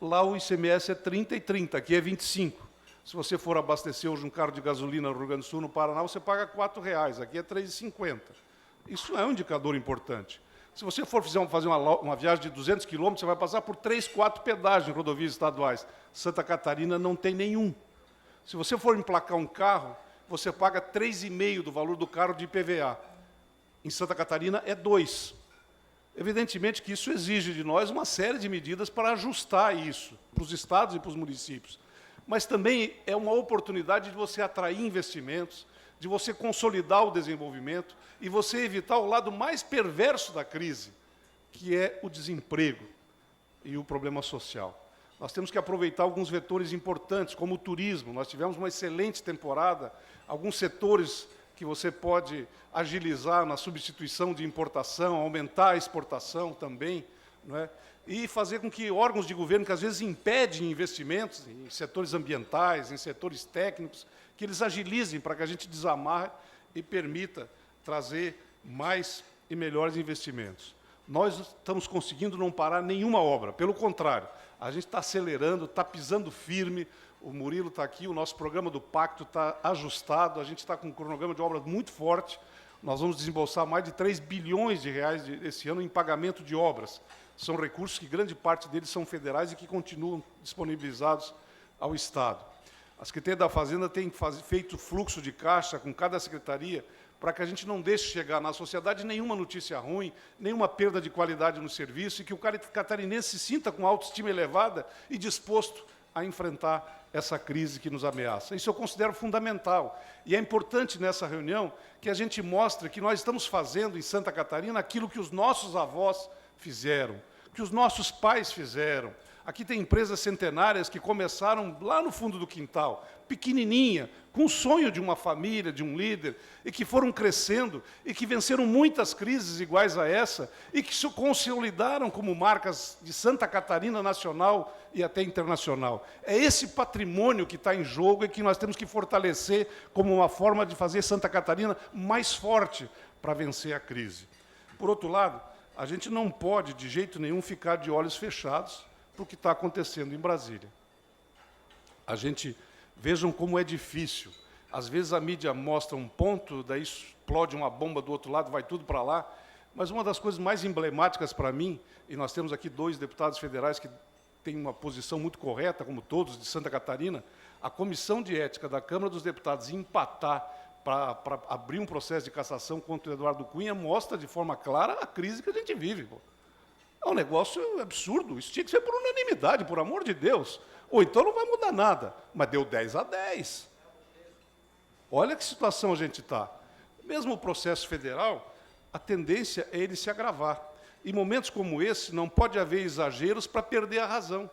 Lá o ICMS é 30 e 30, aqui é 25. Se você for abastecer hoje um carro de gasolina no Rio Grande do Sul, no Paraná, você paga R$4, aqui é R$3,50. Isso é um indicador importante. Se você for fazer uma viagem de 200 quilômetros, você vai passar por 3, 4 pedágios em rodovias estaduais. Santa Catarina não tem nenhum. Se você for emplacar um carro, você paga 3,5 do valor do carro de IPVA. Em Santa Catarina é 2. Evidentemente que isso exige de nós uma série de medidas para ajustar isso para os estados e para os municípios. Mas também é uma oportunidade de você atrair investimentos, de você consolidar o desenvolvimento e você evitar o lado mais perverso da crise, que é o desemprego e o problema social. Nós temos que aproveitar alguns vetores importantes, como o turismo. Nós tivemos uma excelente temporada, alguns setores que você pode agilizar na substituição de importação, aumentar a exportação também, não é? E fazer com que órgãos de governo, que às vezes impedem investimentos em setores ambientais, em setores técnicos, que eles agilizem para que a gente desamarre e permita trazer mais e melhores investimentos. Nós estamos conseguindo não parar nenhuma obra, pelo contrário, a gente está acelerando, está pisando firme, o Murilo está aqui, o nosso programa do Pacto está ajustado, a gente está com um cronograma de obras muito forte, nós vamos desembolsar mais de 3 bilhões de reais esse ano em pagamento de obras. São recursos que grande parte deles são federais e que continuam disponibilizados ao Estado. A Secretaria da Fazenda tem feito fluxo de caixa com cada secretaria para que a gente não deixe chegar na sociedade nenhuma notícia ruim, nenhuma perda de qualidade no serviço e que o catarinense se sinta com autoestima elevada e disposto a enfrentar essa crise que nos ameaça. Isso eu considero fundamental. E é importante nessa reunião que a gente mostre que nós estamos fazendo em Santa Catarina aquilo que os nossos avós fizeram, que os nossos pais fizeram. Aqui tem empresas centenárias que começaram lá no fundo do quintal, pequenininha, com o sonho de uma família, de um líder, e que foram crescendo, e que venceram muitas crises iguais a essa, e que se consolidaram como marcas de Santa Catarina nacional e até internacional. É esse patrimônio que está em jogo e que nós temos que fortalecer como uma forma de fazer Santa Catarina mais forte para vencer a crise. Por outro lado, a gente não pode, de jeito nenhum, ficar de olhos fechados para o que está acontecendo em Brasília. Vejam como é difícil. Às vezes a mídia mostra um ponto, daí explode uma bomba do outro lado, vai tudo para lá. Mas uma das coisas mais emblemáticas para mim, e nós temos aqui 2 deputados federais que têm uma posição muito correta, como todos, de Santa Catarina, a Comissão de Ética da Câmara dos Deputados empatar para abrir um processo de cassação contra o Eduardo Cunha mostra de forma clara a crise que a gente vive. Pô. É um negócio absurdo, isso tinha que ser por unanimidade, por amor de Deus. Ou então não vai mudar nada, mas deu 10-10. Olha que situação a gente está. Mesmo o processo federal, a tendência é ele se agravar. Em momentos como esse, não pode haver exageros para perder a razão.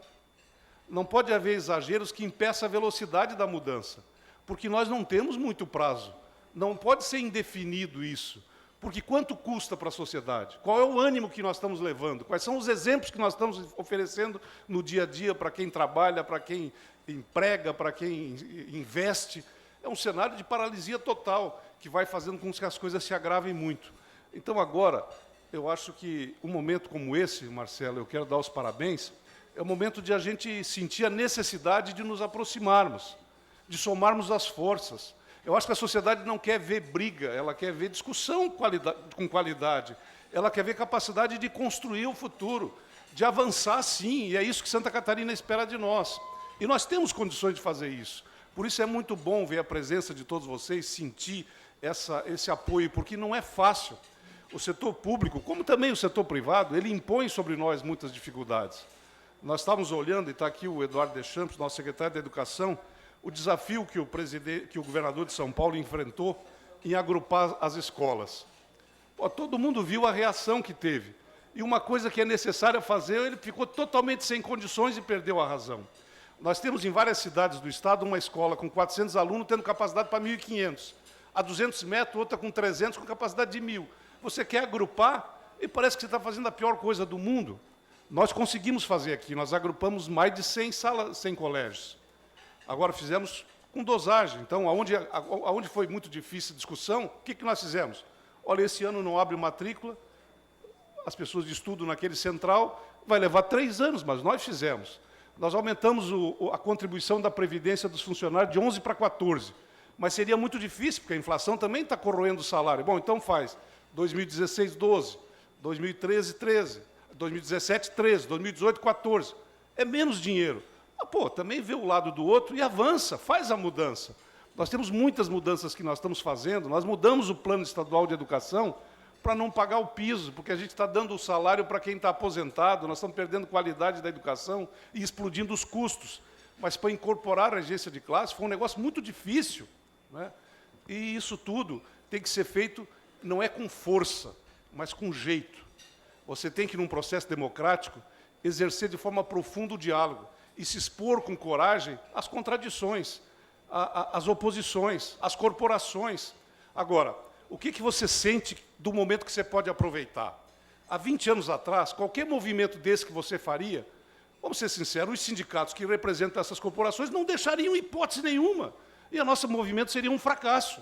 Não pode haver exageros que impeçam a velocidade da mudança, porque nós não temos muito prazo. Não pode ser indefinido isso, porque quanto custa para a sociedade? Qual é o ânimo que nós estamos levando? Quais são os exemplos que nós estamos oferecendo no dia a dia para quem trabalha, para quem emprega, para quem investe? É um cenário de paralisia total, que vai fazendo com que as coisas se agravem muito. Então, agora, eu acho que um momento como esse, Marcelo, eu quero dar os parabéns, é o momento de a gente sentir a necessidade de nos aproximarmos, de somarmos as forças. Eu acho que a sociedade não quer ver briga, ela quer ver discussão com qualidade, ela quer ver capacidade de construir o futuro, de avançar, sim, e é isso que Santa Catarina espera de nós. E nós temos condições de fazer isso. Por isso é muito bom ver a presença de todos vocês, sentir esse apoio, porque não é fácil. O setor público, como também o setor privado, ele impõe sobre nós muitas dificuldades. Nós estávamos olhando, e está aqui o Eduardo Deschamps, nosso secretário da Educação, o desafio que o governador de São Paulo enfrentou em agrupar as escolas. Pô, todo mundo viu a reação que teve. E uma coisa que é necessária fazer, ele ficou totalmente sem condições e perdeu a razão. Nós temos em várias cidades do estado uma escola com 400 alunos tendo capacidade para 1.500. A 200 metros, outra com 300, com capacidade de 1.000. Você quer agrupar e parece que você está fazendo a pior coisa do mundo. Nós conseguimos fazer aqui, nós agrupamos mais de 100 colégios. Agora fizemos com dosagem. Então, aonde foi muito difícil a discussão, o que nós fizemos? Olha, esse ano não abre matrícula, as pessoas de estudo naquele central, vai levar 3 anos, mas nós fizemos. Nós aumentamos a contribuição da Previdência dos funcionários de 11 para 14. Mas seria muito difícil, porque a inflação também está corroendo o salário. Bom, então faz 2016, 12, 2013, 13, 2017, 13, 2018, 14. É menos dinheiro. Pô, também vê o lado do outro e avança, faz a mudança. Nós temos muitas mudanças que nós estamos fazendo. Nós mudamos o Plano Estadual de Educação para não pagar o piso, porque a gente está dando o salário para quem está aposentado, nós estamos perdendo qualidade da educação e explodindo os custos. Mas para incorporar a regência de classe foi um negócio muito difícil. Né? E isso tudo tem que ser feito, não é com força, mas com jeito. Você tem que, num processo democrático, exercer de forma profunda o diálogo e se expor com coragem às contradições, às oposições, às corporações. Agora, o que você sente do momento que você pode aproveitar? Há 20 anos atrás, qualquer movimento desse que você faria, vamos ser sinceros, os sindicatos que representam essas corporações não deixariam hipótese nenhuma. E o nosso movimento seria um fracasso.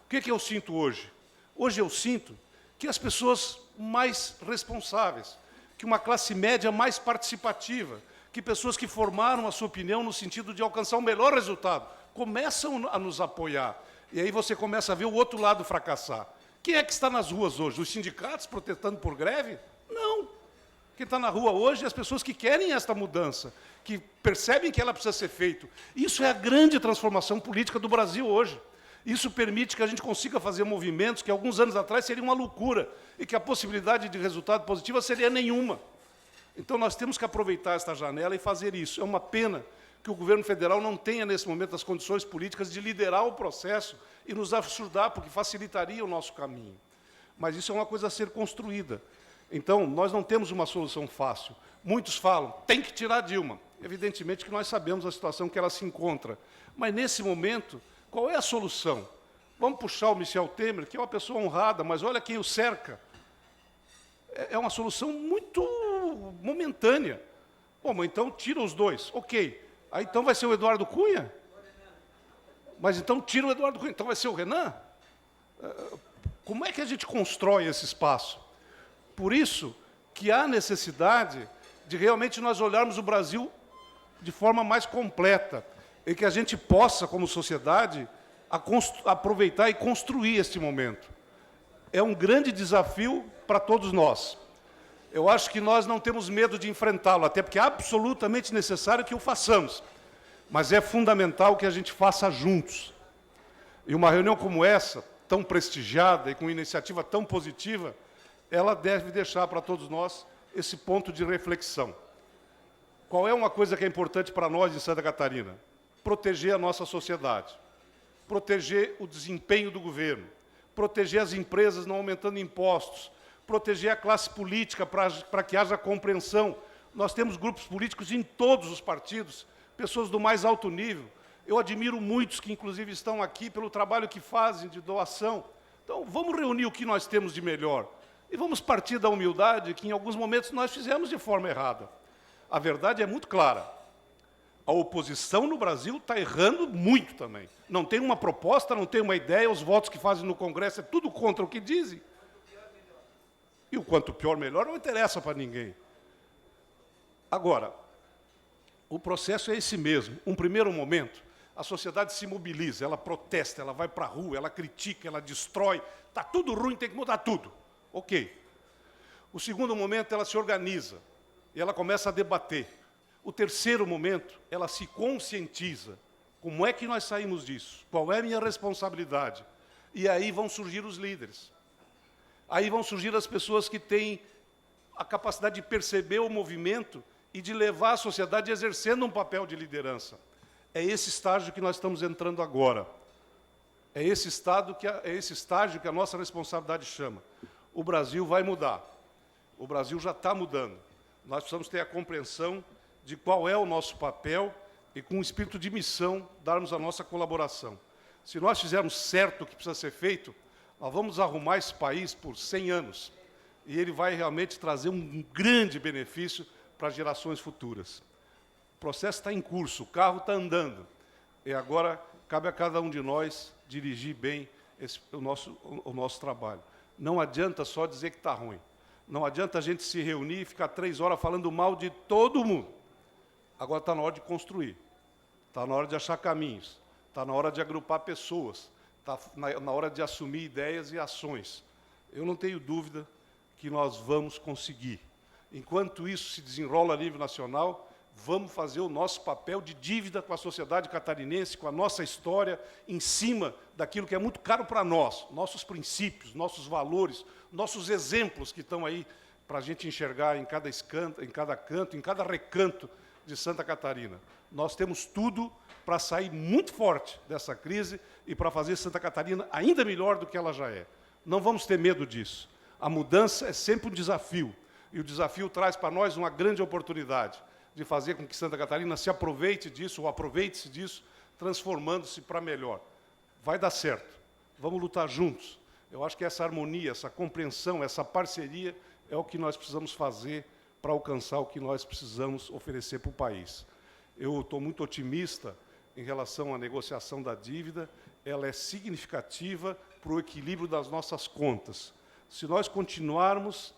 O que eu sinto hoje? Hoje eu sinto que as pessoas mais responsáveis, que uma classe média mais participativa, que pessoas que formaram a sua opinião no sentido de alcançar um melhor resultado, começam a nos apoiar. E aí você começa a ver o outro lado fracassar. Quem é que está nas ruas hoje? Os sindicatos protestando por greve? Não. Quem está na rua hoje é as pessoas que querem esta mudança, que percebem que ela precisa ser feita. Isso é a grande transformação política do Brasil hoje. Isso permite que a gente consiga fazer movimentos que, alguns anos atrás, seria uma loucura e que a possibilidade de resultado positivo seria nenhuma. Então, nós temos que aproveitar esta janela e fazer isso. É uma pena que o governo federal não tenha, nesse momento, as condições políticas de liderar o processo e nos ajudar, porque facilitaria o nosso caminho. Mas isso é uma coisa a ser construída. Então, nós não temos uma solução fácil. Muitos falam, tem que tirar a Dilma. Evidentemente que nós sabemos a situação que ela se encontra. Mas, nesse momento, qual é a solução? Vamos puxar o Michel Temer, que é uma pessoa honrada, mas olha quem o cerca. É uma solução muito momentânea. Bom, mas então tira os dois. Ok. Aí então vai ser o Eduardo Cunha? Mas então tira o Eduardo Cunha. Então vai ser o Renan? Como é que a gente constrói esse espaço? Por isso que há necessidade de realmente nós olharmos o Brasil de forma mais completa, e que a gente possa, como sociedade, aproveitar e construir este momento. É um grande desafio para todos nós. Eu acho que nós não temos medo de enfrentá-lo, até porque é absolutamente necessário que o façamos. Mas é fundamental que a gente faça juntos. E uma reunião como essa, tão prestigiada e com iniciativa tão positiva, ela deve deixar para todos nós esse ponto de reflexão. Qual é uma coisa que é importante para nós em Santa Catarina? Proteger a nossa sociedade, proteger o desempenho do governo, proteger as empresas não aumentando impostos, proteger a classe política para que haja compreensão. Nós temos grupos políticos em todos os partidos, pessoas do mais alto nível. Eu admiro muitos que, inclusive, estão aqui pelo trabalho que fazem de doação. Então, vamos reunir o que nós temos de melhor. E vamos partir da humildade que, em alguns momentos, nós fizemos de forma errada. A verdade é muito clara. A oposição no Brasil está errando muito também. Não tem uma proposta, não tem uma ideia, os votos que fazem no Congresso é tudo contra o que dizem. E o quanto pior, melhor, não interessa para ninguém. Agora, o processo é esse mesmo. Um primeiro momento, a sociedade se mobiliza, ela protesta, ela vai para a rua, ela critica, ela destrói. Está tudo ruim, tem que mudar tudo. Ok. O segundo momento, ela se organiza e ela começa a debater. O terceiro momento, ela se conscientiza. Como é que nós saímos disso? Qual é a minha responsabilidade? E aí vão surgir os líderes. Aí vão surgir as pessoas que têm a capacidade de perceber o movimento e de levar a sociedade exercendo um papel de liderança. É esse estágio que nós estamos entrando agora. É esse estágio que a nossa responsabilidade chama. O Brasil vai mudar. O Brasil já está mudando. Nós precisamos ter a compreensão de qual é o nosso papel e, com o espírito de missão, darmos a nossa colaboração. Se nós fizermos certo o que precisa ser feito, nós vamos arrumar esse país por 100 anos. E ele vai realmente trazer um grande benefício para as gerações futuras. O processo está em curso, o carro está andando. E agora cabe a cada um de nós dirigir bem o nosso trabalho. Não adianta só dizer que está ruim. Não adianta a gente se reunir e ficar 3 horas falando mal de todo mundo. Agora está na hora de construir. Está na hora de achar caminhos. Está na hora de agrupar pessoas. Está na hora de assumir ideias e ações. Eu não tenho dúvida que nós vamos conseguir. Enquanto isso se desenrola a nível nacional, vamos fazer o nosso papel de dívida com a sociedade catarinense, com a nossa história, em cima daquilo que é muito caro para nós, nossos princípios, nossos valores, nossos exemplos que estão aí para a gente enxergar em cada canto, em cada recanto de Santa Catarina. Nós temos tudo para sair muito forte dessa crise e para fazer Santa Catarina ainda melhor do que ela já é. Não vamos ter medo disso. A mudança é sempre um desafio, e o desafio traz para nós uma grande oportunidade de fazer com que Santa Catarina se aproveite disso, ou aproveite-se disso, transformando-se para melhor. Vai dar certo. Vamos lutar juntos. Eu acho que essa harmonia, essa compreensão, essa parceria é o que nós precisamos fazer para alcançar o que nós precisamos oferecer para o país. Eu estou muito otimista em relação à negociação da dívida. Ela é significativa para o equilíbrio das nossas contas. Se nós continuarmos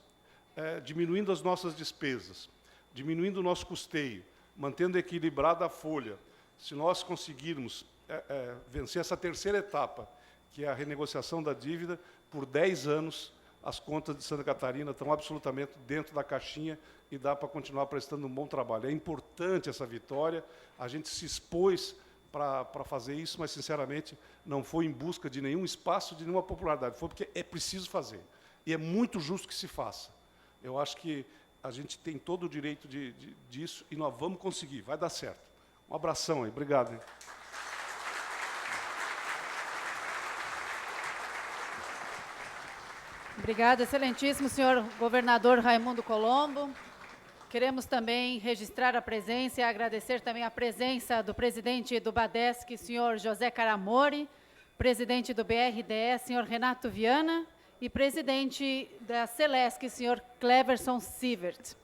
diminuindo as nossas despesas, diminuindo o nosso custeio, mantendo equilibrada a folha, se nós conseguirmos vencer essa terceira etapa, que é a renegociação da dívida, por 10 anos, as contas de Santa Catarina estão absolutamente dentro da caixinha e dá para continuar prestando um bom trabalho. É importante essa vitória, a gente se expôs para fazer isso, mas, sinceramente, não foi em busca de nenhum espaço, de nenhuma popularidade, foi porque é preciso fazer. E é muito justo que se faça. Eu acho que a gente tem todo o direito disso e nós vamos conseguir, vai dar certo. Um abração aí, obrigado. Hein? Obrigada, excelentíssimo senhor governador Raimundo Colombo. Queremos também registrar a presença e agradecer também a presença do presidente do Badesc, senhor José Caramori, presidente do BRDE, senhor Renato Viana, e presidente da Celesc, senhor Cleverson Sievert.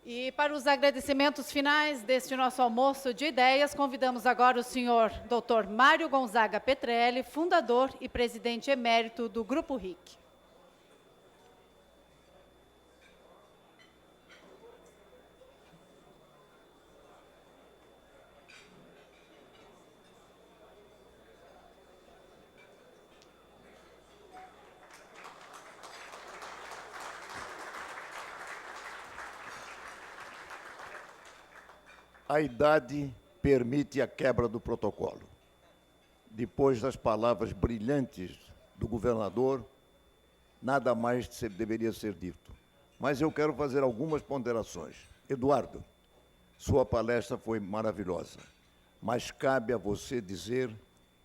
E para os agradecimentos finais deste nosso almoço de ideias, convidamos agora o senhor Dr. Mário Gonzaga Petrelli, fundador e presidente emérito do Grupo RIC. A idade permite a quebra do protocolo. Depois das palavras brilhantes do governador, nada mais deveria ser dito. Mas eu quero fazer algumas ponderações. Eduardo, sua palestra foi maravilhosa, mas cabe a você dizer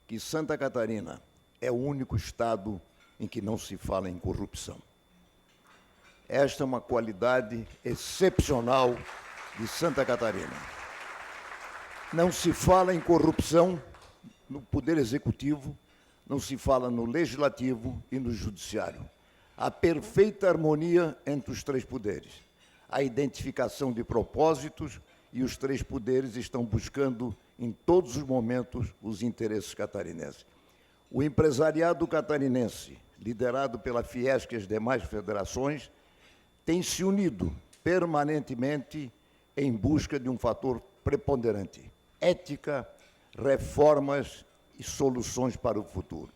que Santa Catarina é o único estado em que não se fala em corrupção. Esta é uma qualidade excepcional de Santa Catarina. Não se fala em corrupção no Poder Executivo, não se fala no Legislativo e no Judiciário. A perfeita harmonia entre os três poderes. A identificação de propósitos e os três poderes estão buscando, em todos os momentos, os interesses catarinenses. O empresariado catarinense, liderado pela Fiesc e as demais federações, tem se unido permanentemente em busca de um fator preponderante: ética, reformas e soluções para o futuro.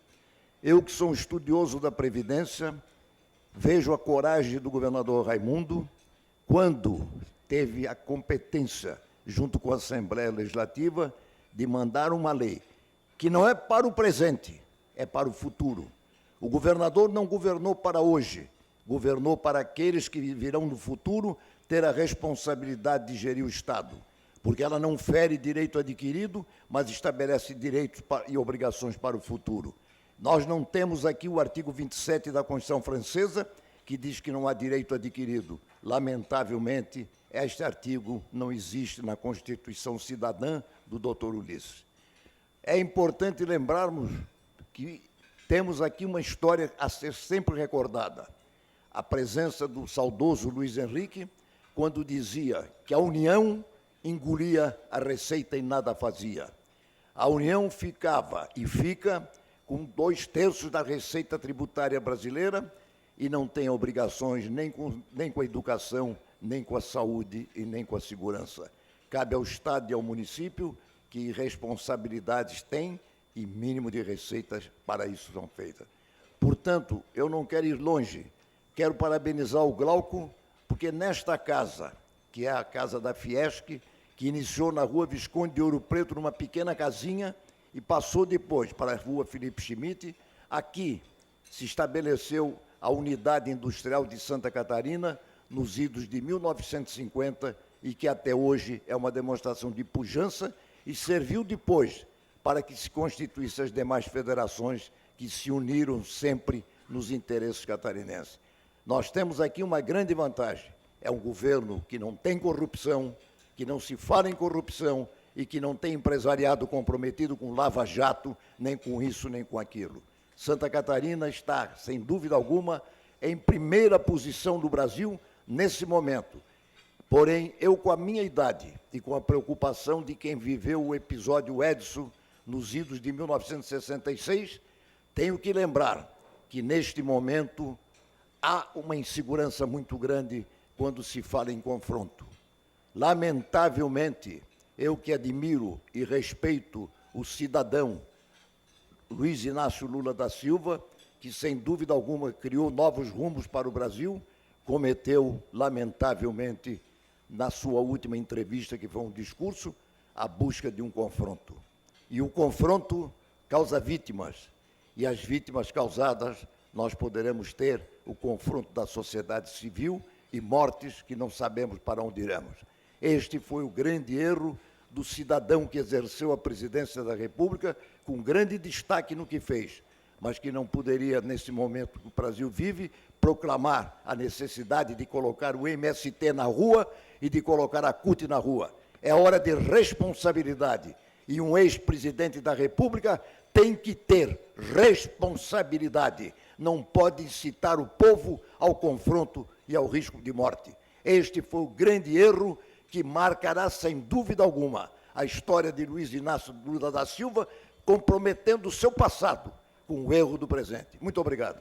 Eu, que sou um estudioso da Previdência, vejo a coragem do governador Raimundo quando teve a competência, junto com a Assembleia Legislativa, de mandar uma lei que não é para o presente, é para o futuro. O governador não governou para hoje, governou para aqueles que virão no futuro ter a responsabilidade de gerir o Estado, porque ela não fere direito adquirido, mas estabelece direitos e obrigações para o futuro. Nós não temos aqui o artigo 27 da Constituição Francesa, que diz que não há direito adquirido. Lamentavelmente, este artigo não existe na Constituição Cidadã do Dr. Ulisses. É importante lembrarmos que temos aqui uma história a ser sempre recordada. A presença do saudoso Luiz Henrique, quando dizia que a União engolia a receita e nada fazia. A União ficava e fica com 2/3 da receita tributária brasileira e não tem obrigações nem com a educação, nem com a saúde e nem com a segurança. Cabe ao Estado e ao município que responsabilidades têm e mínimo de receitas para isso são feitas. Portanto, eu não quero ir longe, quero parabenizar o Glauco, porque nesta casa, que é a casa da Fiesc, que iniciou na rua Visconde de Ouro Preto, numa pequena casinha, e passou depois para a rua Felipe Schmidt, aqui se estabeleceu a Unidade Industrial de Santa Catarina, nos idos de 1950, e que até hoje é uma demonstração de pujança, e serviu depois para que se constituíssem as demais federações que se uniram sempre nos interesses catarinenses. Nós temos aqui uma grande vantagem, é um governo que não tem corrupção, que não se fala em corrupção e que não tem empresariado comprometido com lava-jato, nem com isso, nem com aquilo. Santa Catarina está, sem dúvida alguma, em primeira posição do Brasil nesse momento. Porém, eu, com a minha idade e com a preocupação de quem viveu o episódio Edson nos idos de 1966, tenho que lembrar que, neste momento, há uma insegurança muito grande quando se fala em confronto. Lamentavelmente, eu que admiro e respeito o cidadão Luiz Inácio Lula da Silva, que sem dúvida alguma criou novos rumos para o Brasil, cometeu, lamentavelmente, na sua última entrevista, que foi um discurso, a busca de um confronto. E o confronto causa vítimas, e as vítimas causadas, nós poderemos ter o confronto da sociedade civil e mortes que não sabemos para onde iremos. Este foi o grande erro do cidadão que exerceu a presidência da República, com grande destaque no que fez, mas que não poderia, nesse momento que o Brasil vive, proclamar a necessidade de colocar o MST na rua e de colocar a CUT na rua. É hora de responsabilidade. E um ex-presidente da República tem que ter responsabilidade. Não pode incitar o povo ao confronto e ao risco de morte. Este foi o grande erro que marcará, sem dúvida alguma, a história de Luiz Inácio Lula da Silva, comprometendo o seu passado com o erro do presente. Muito obrigado.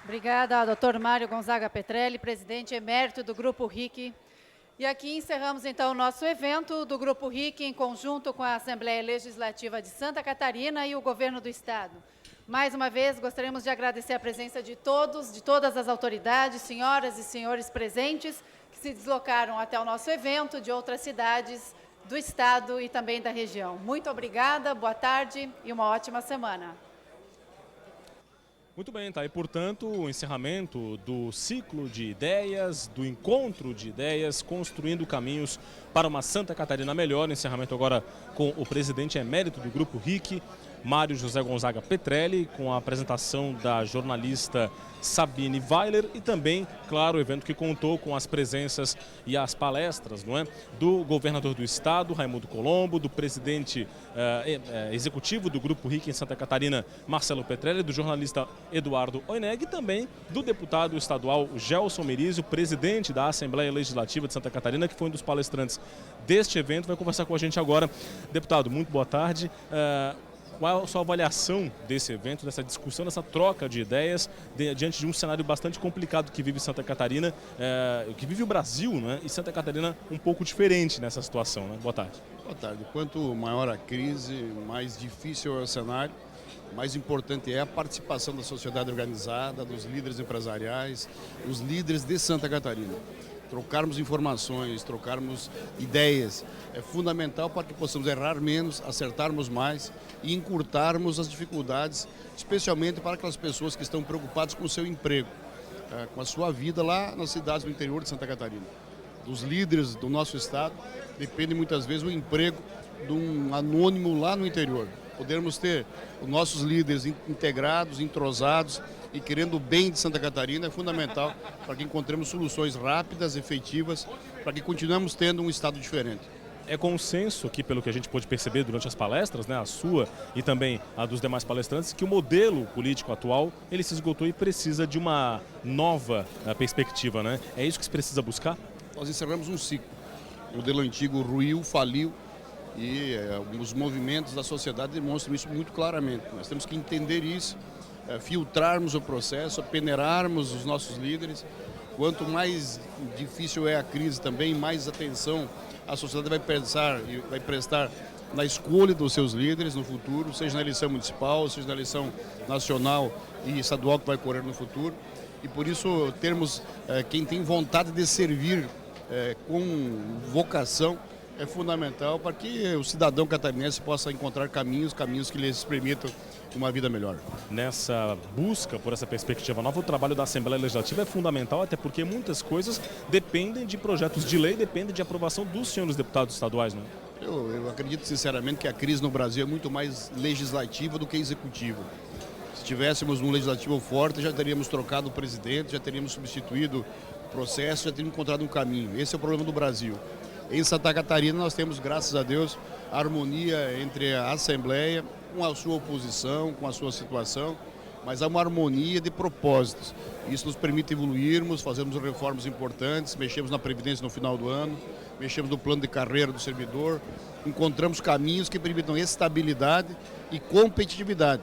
Obrigada, doutor Mário Gonzaga Petrelli, presidente emérito do Grupo RIC. E aqui encerramos, então, o nosso evento do Grupo RIC, em conjunto com a Assembleia Legislativa de Santa Catarina e o Governo do Estado. Mais uma vez, gostaríamos de agradecer a presença de todos, de todas as autoridades, senhoras e senhores presentes, que se deslocaram até o nosso evento, de outras cidades do estado e também da região. Muito obrigada, boa tarde e uma ótima semana. Muito bem, tá? E portanto, o encerramento do ciclo de ideias, do encontro de ideias, construindo caminhos para uma Santa Catarina melhor. Encerramento agora com o presidente emérito do Grupo RIC, Mário José Gonzaga Petrelli, com a apresentação da jornalista Sabine Weiler e também, claro, o evento que contou com as presenças e as palestras, não é, do governador do estado, Raimundo Colombo, do presidente executivo do Grupo RIC em Santa Catarina, Marcelo Petrelli, do jornalista Eduardo Oineg e também do deputado estadual Gelson Merizio, presidente da Assembleia Legislativa de Santa Catarina, que foi um dos palestrantes deste evento, vai conversar com a gente agora. Deputado, muito boa tarde. Qual a sua avaliação desse evento, dessa discussão, dessa troca de ideias, diante de um cenário bastante complicado que vive Santa Catarina, que vive o Brasil, né? E Santa Catarina um pouco diferente nessa situação, né? Boa tarde. Boa tarde. Quanto maior a crise, mais difícil é o cenário, mais importante é a participação da sociedade organizada, dos líderes empresariais, dos líderes de Santa Catarina. Trocarmos informações, trocarmos ideias é fundamental para que possamos errar menos, acertarmos mais e encurtarmos as dificuldades, especialmente para aquelas pessoas que estão preocupadas com o seu emprego, com a sua vida lá nas cidades do interior de Santa Catarina. Dos líderes do nosso estado depende muitas vezes o emprego de um anônimo lá no interior. Podermos ter os nossos líderes integrados, entrosados e querendo o bem de Santa Catarina é fundamental para que encontremos soluções rápidas, efetivas, para que continuemos tendo um estado diferente. É consenso aqui, pelo que a gente pôde perceber durante as palestras, né, a sua e também a dos demais palestrantes, que o modelo político atual, ele se esgotou e precisa de uma nova perspectiva, né? É isso que se precisa buscar? Nós encerramos um ciclo. O modelo antigo ruiu, faliu e os movimentos da sociedade demonstram isso muito claramente. Nós temos que entender isso, filtrarmos o processo, peneirarmos os nossos líderes. Quanto mais difícil é a crise também, mais atenção a sociedade vai prestar na escolha dos seus líderes no futuro, seja na eleição municipal, seja na eleição nacional e estadual que vai ocorrer no futuro. E por isso termos quem tem vontade de servir com vocação é fundamental para que o cidadão catarinense possa encontrar caminhos que lhes permitam uma vida melhor. Nessa busca por essa perspectiva nova, o trabalho da Assembleia Legislativa é fundamental, até porque muitas coisas dependem de projetos de lei, dependem de aprovação dos senhores deputados estaduais, não é? Eu acredito sinceramente que a crise no Brasil é muito mais legislativa do que executiva. Se tivéssemos um legislativo forte, já teríamos trocado o presidente, já teríamos substituído o processo, já teríamos encontrado um caminho. Esse é o problema do Brasil. Em Santa Catarina nós temos, graças a Deus, a harmonia entre a Assembleia, com a sua oposição, com a sua situação, mas há uma harmonia de propósitos. Isso nos permite evoluirmos, fazermos reformas importantes, mexemos na Previdência no final do ano, mexemos no plano de carreira do servidor, encontramos caminhos que permitam estabilidade e competitividade.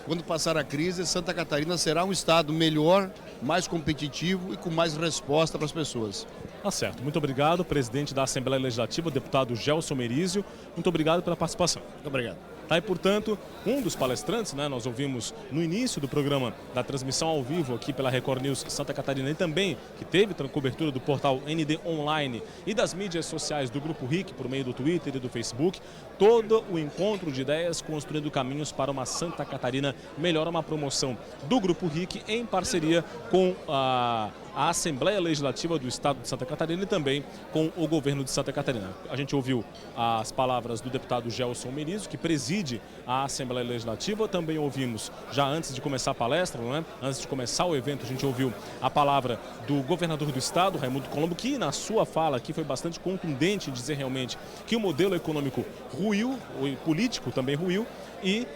Quando passar a crise, Santa Catarina será um estado melhor, mais competitivo e com mais resposta para as pessoas. Tá certo. Muito obrigado, presidente da Assembleia Legislativa, deputado Gelson Merizio. Muito obrigado pela participação. Muito obrigado. Tá, e portanto, um dos palestrantes, né, nós ouvimos no início do programa da transmissão ao vivo aqui pela Record News Santa Catarina e também que teve cobertura do portal ND Online e das mídias sociais do Grupo RIC por meio do Twitter e do Facebook, todo o encontro de ideias construindo caminhos para uma Santa Catarina melhor, uma promoção do Grupo RIC em parceria com a Assembleia Legislativa do Estado de Santa Catarina e também com o governo de Santa Catarina. A gente ouviu as palavras do deputado Gelson Merizio, que preside a Assembleia Legislativa. Também ouvimos, já antes de começar a palestra, não é? Antes de começar o evento, a gente ouviu a palavra do governador do Estado, Raimundo Colombo, que na sua fala aqui foi bastante contundente em dizer realmente que o modelo econômico ruiu, o político também ruiu e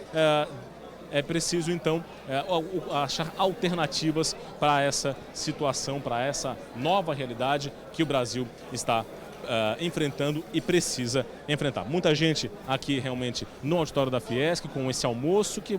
é preciso, então, achar alternativas para essa situação, para essa nova realidade que o Brasil está enfrentando e precisa enfrentar. Muita gente aqui realmente no auditório da Fiesc com esse almoço que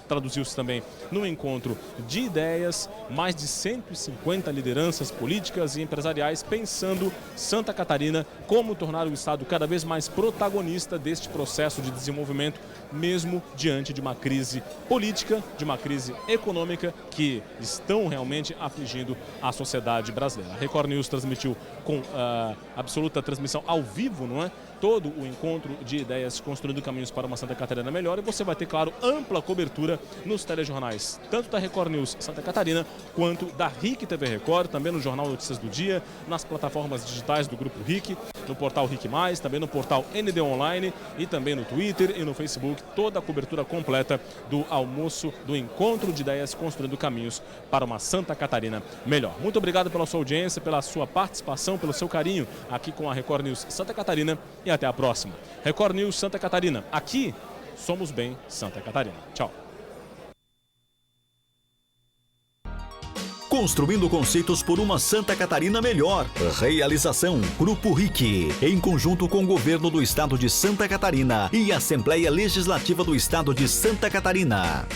traduziu-se também no encontro de ideias, mais de 150 lideranças políticas e empresariais pensando Santa Catarina como tornar o estado cada vez mais protagonista deste processo de desenvolvimento, mesmo diante de uma crise política, de uma crise econômica que estão realmente afligindo a sociedade brasileira. A Record News transmitiu com absoluta transmissão ao vivo, não é? Todo o encontro de ideias construindo caminhos para uma Santa Catarina melhor, e você vai ter, claro, ampla cobertura nos telejornais, tanto da Record News Santa Catarina, quanto da RIC TV Record, também no Jornal Notícias do Dia, nas plataformas digitais do Grupo RIC, no portal RIC+, também no portal ND Online e também no Twitter e no Facebook, toda a cobertura completa do almoço, do encontro de ideias construindo caminhos para uma Santa Catarina melhor. Muito obrigado pela sua audiência, pela sua participação, pelo seu carinho aqui com a Record News Santa Catarina e até a próxima. Record News Santa Catarina, aqui somos bem Santa Catarina. Tchau. Construindo conceitos por uma Santa Catarina melhor. Realização Grupo RIC, em conjunto com o Governo do Estado de Santa Catarina e a Assembleia Legislativa do Estado de Santa Catarina.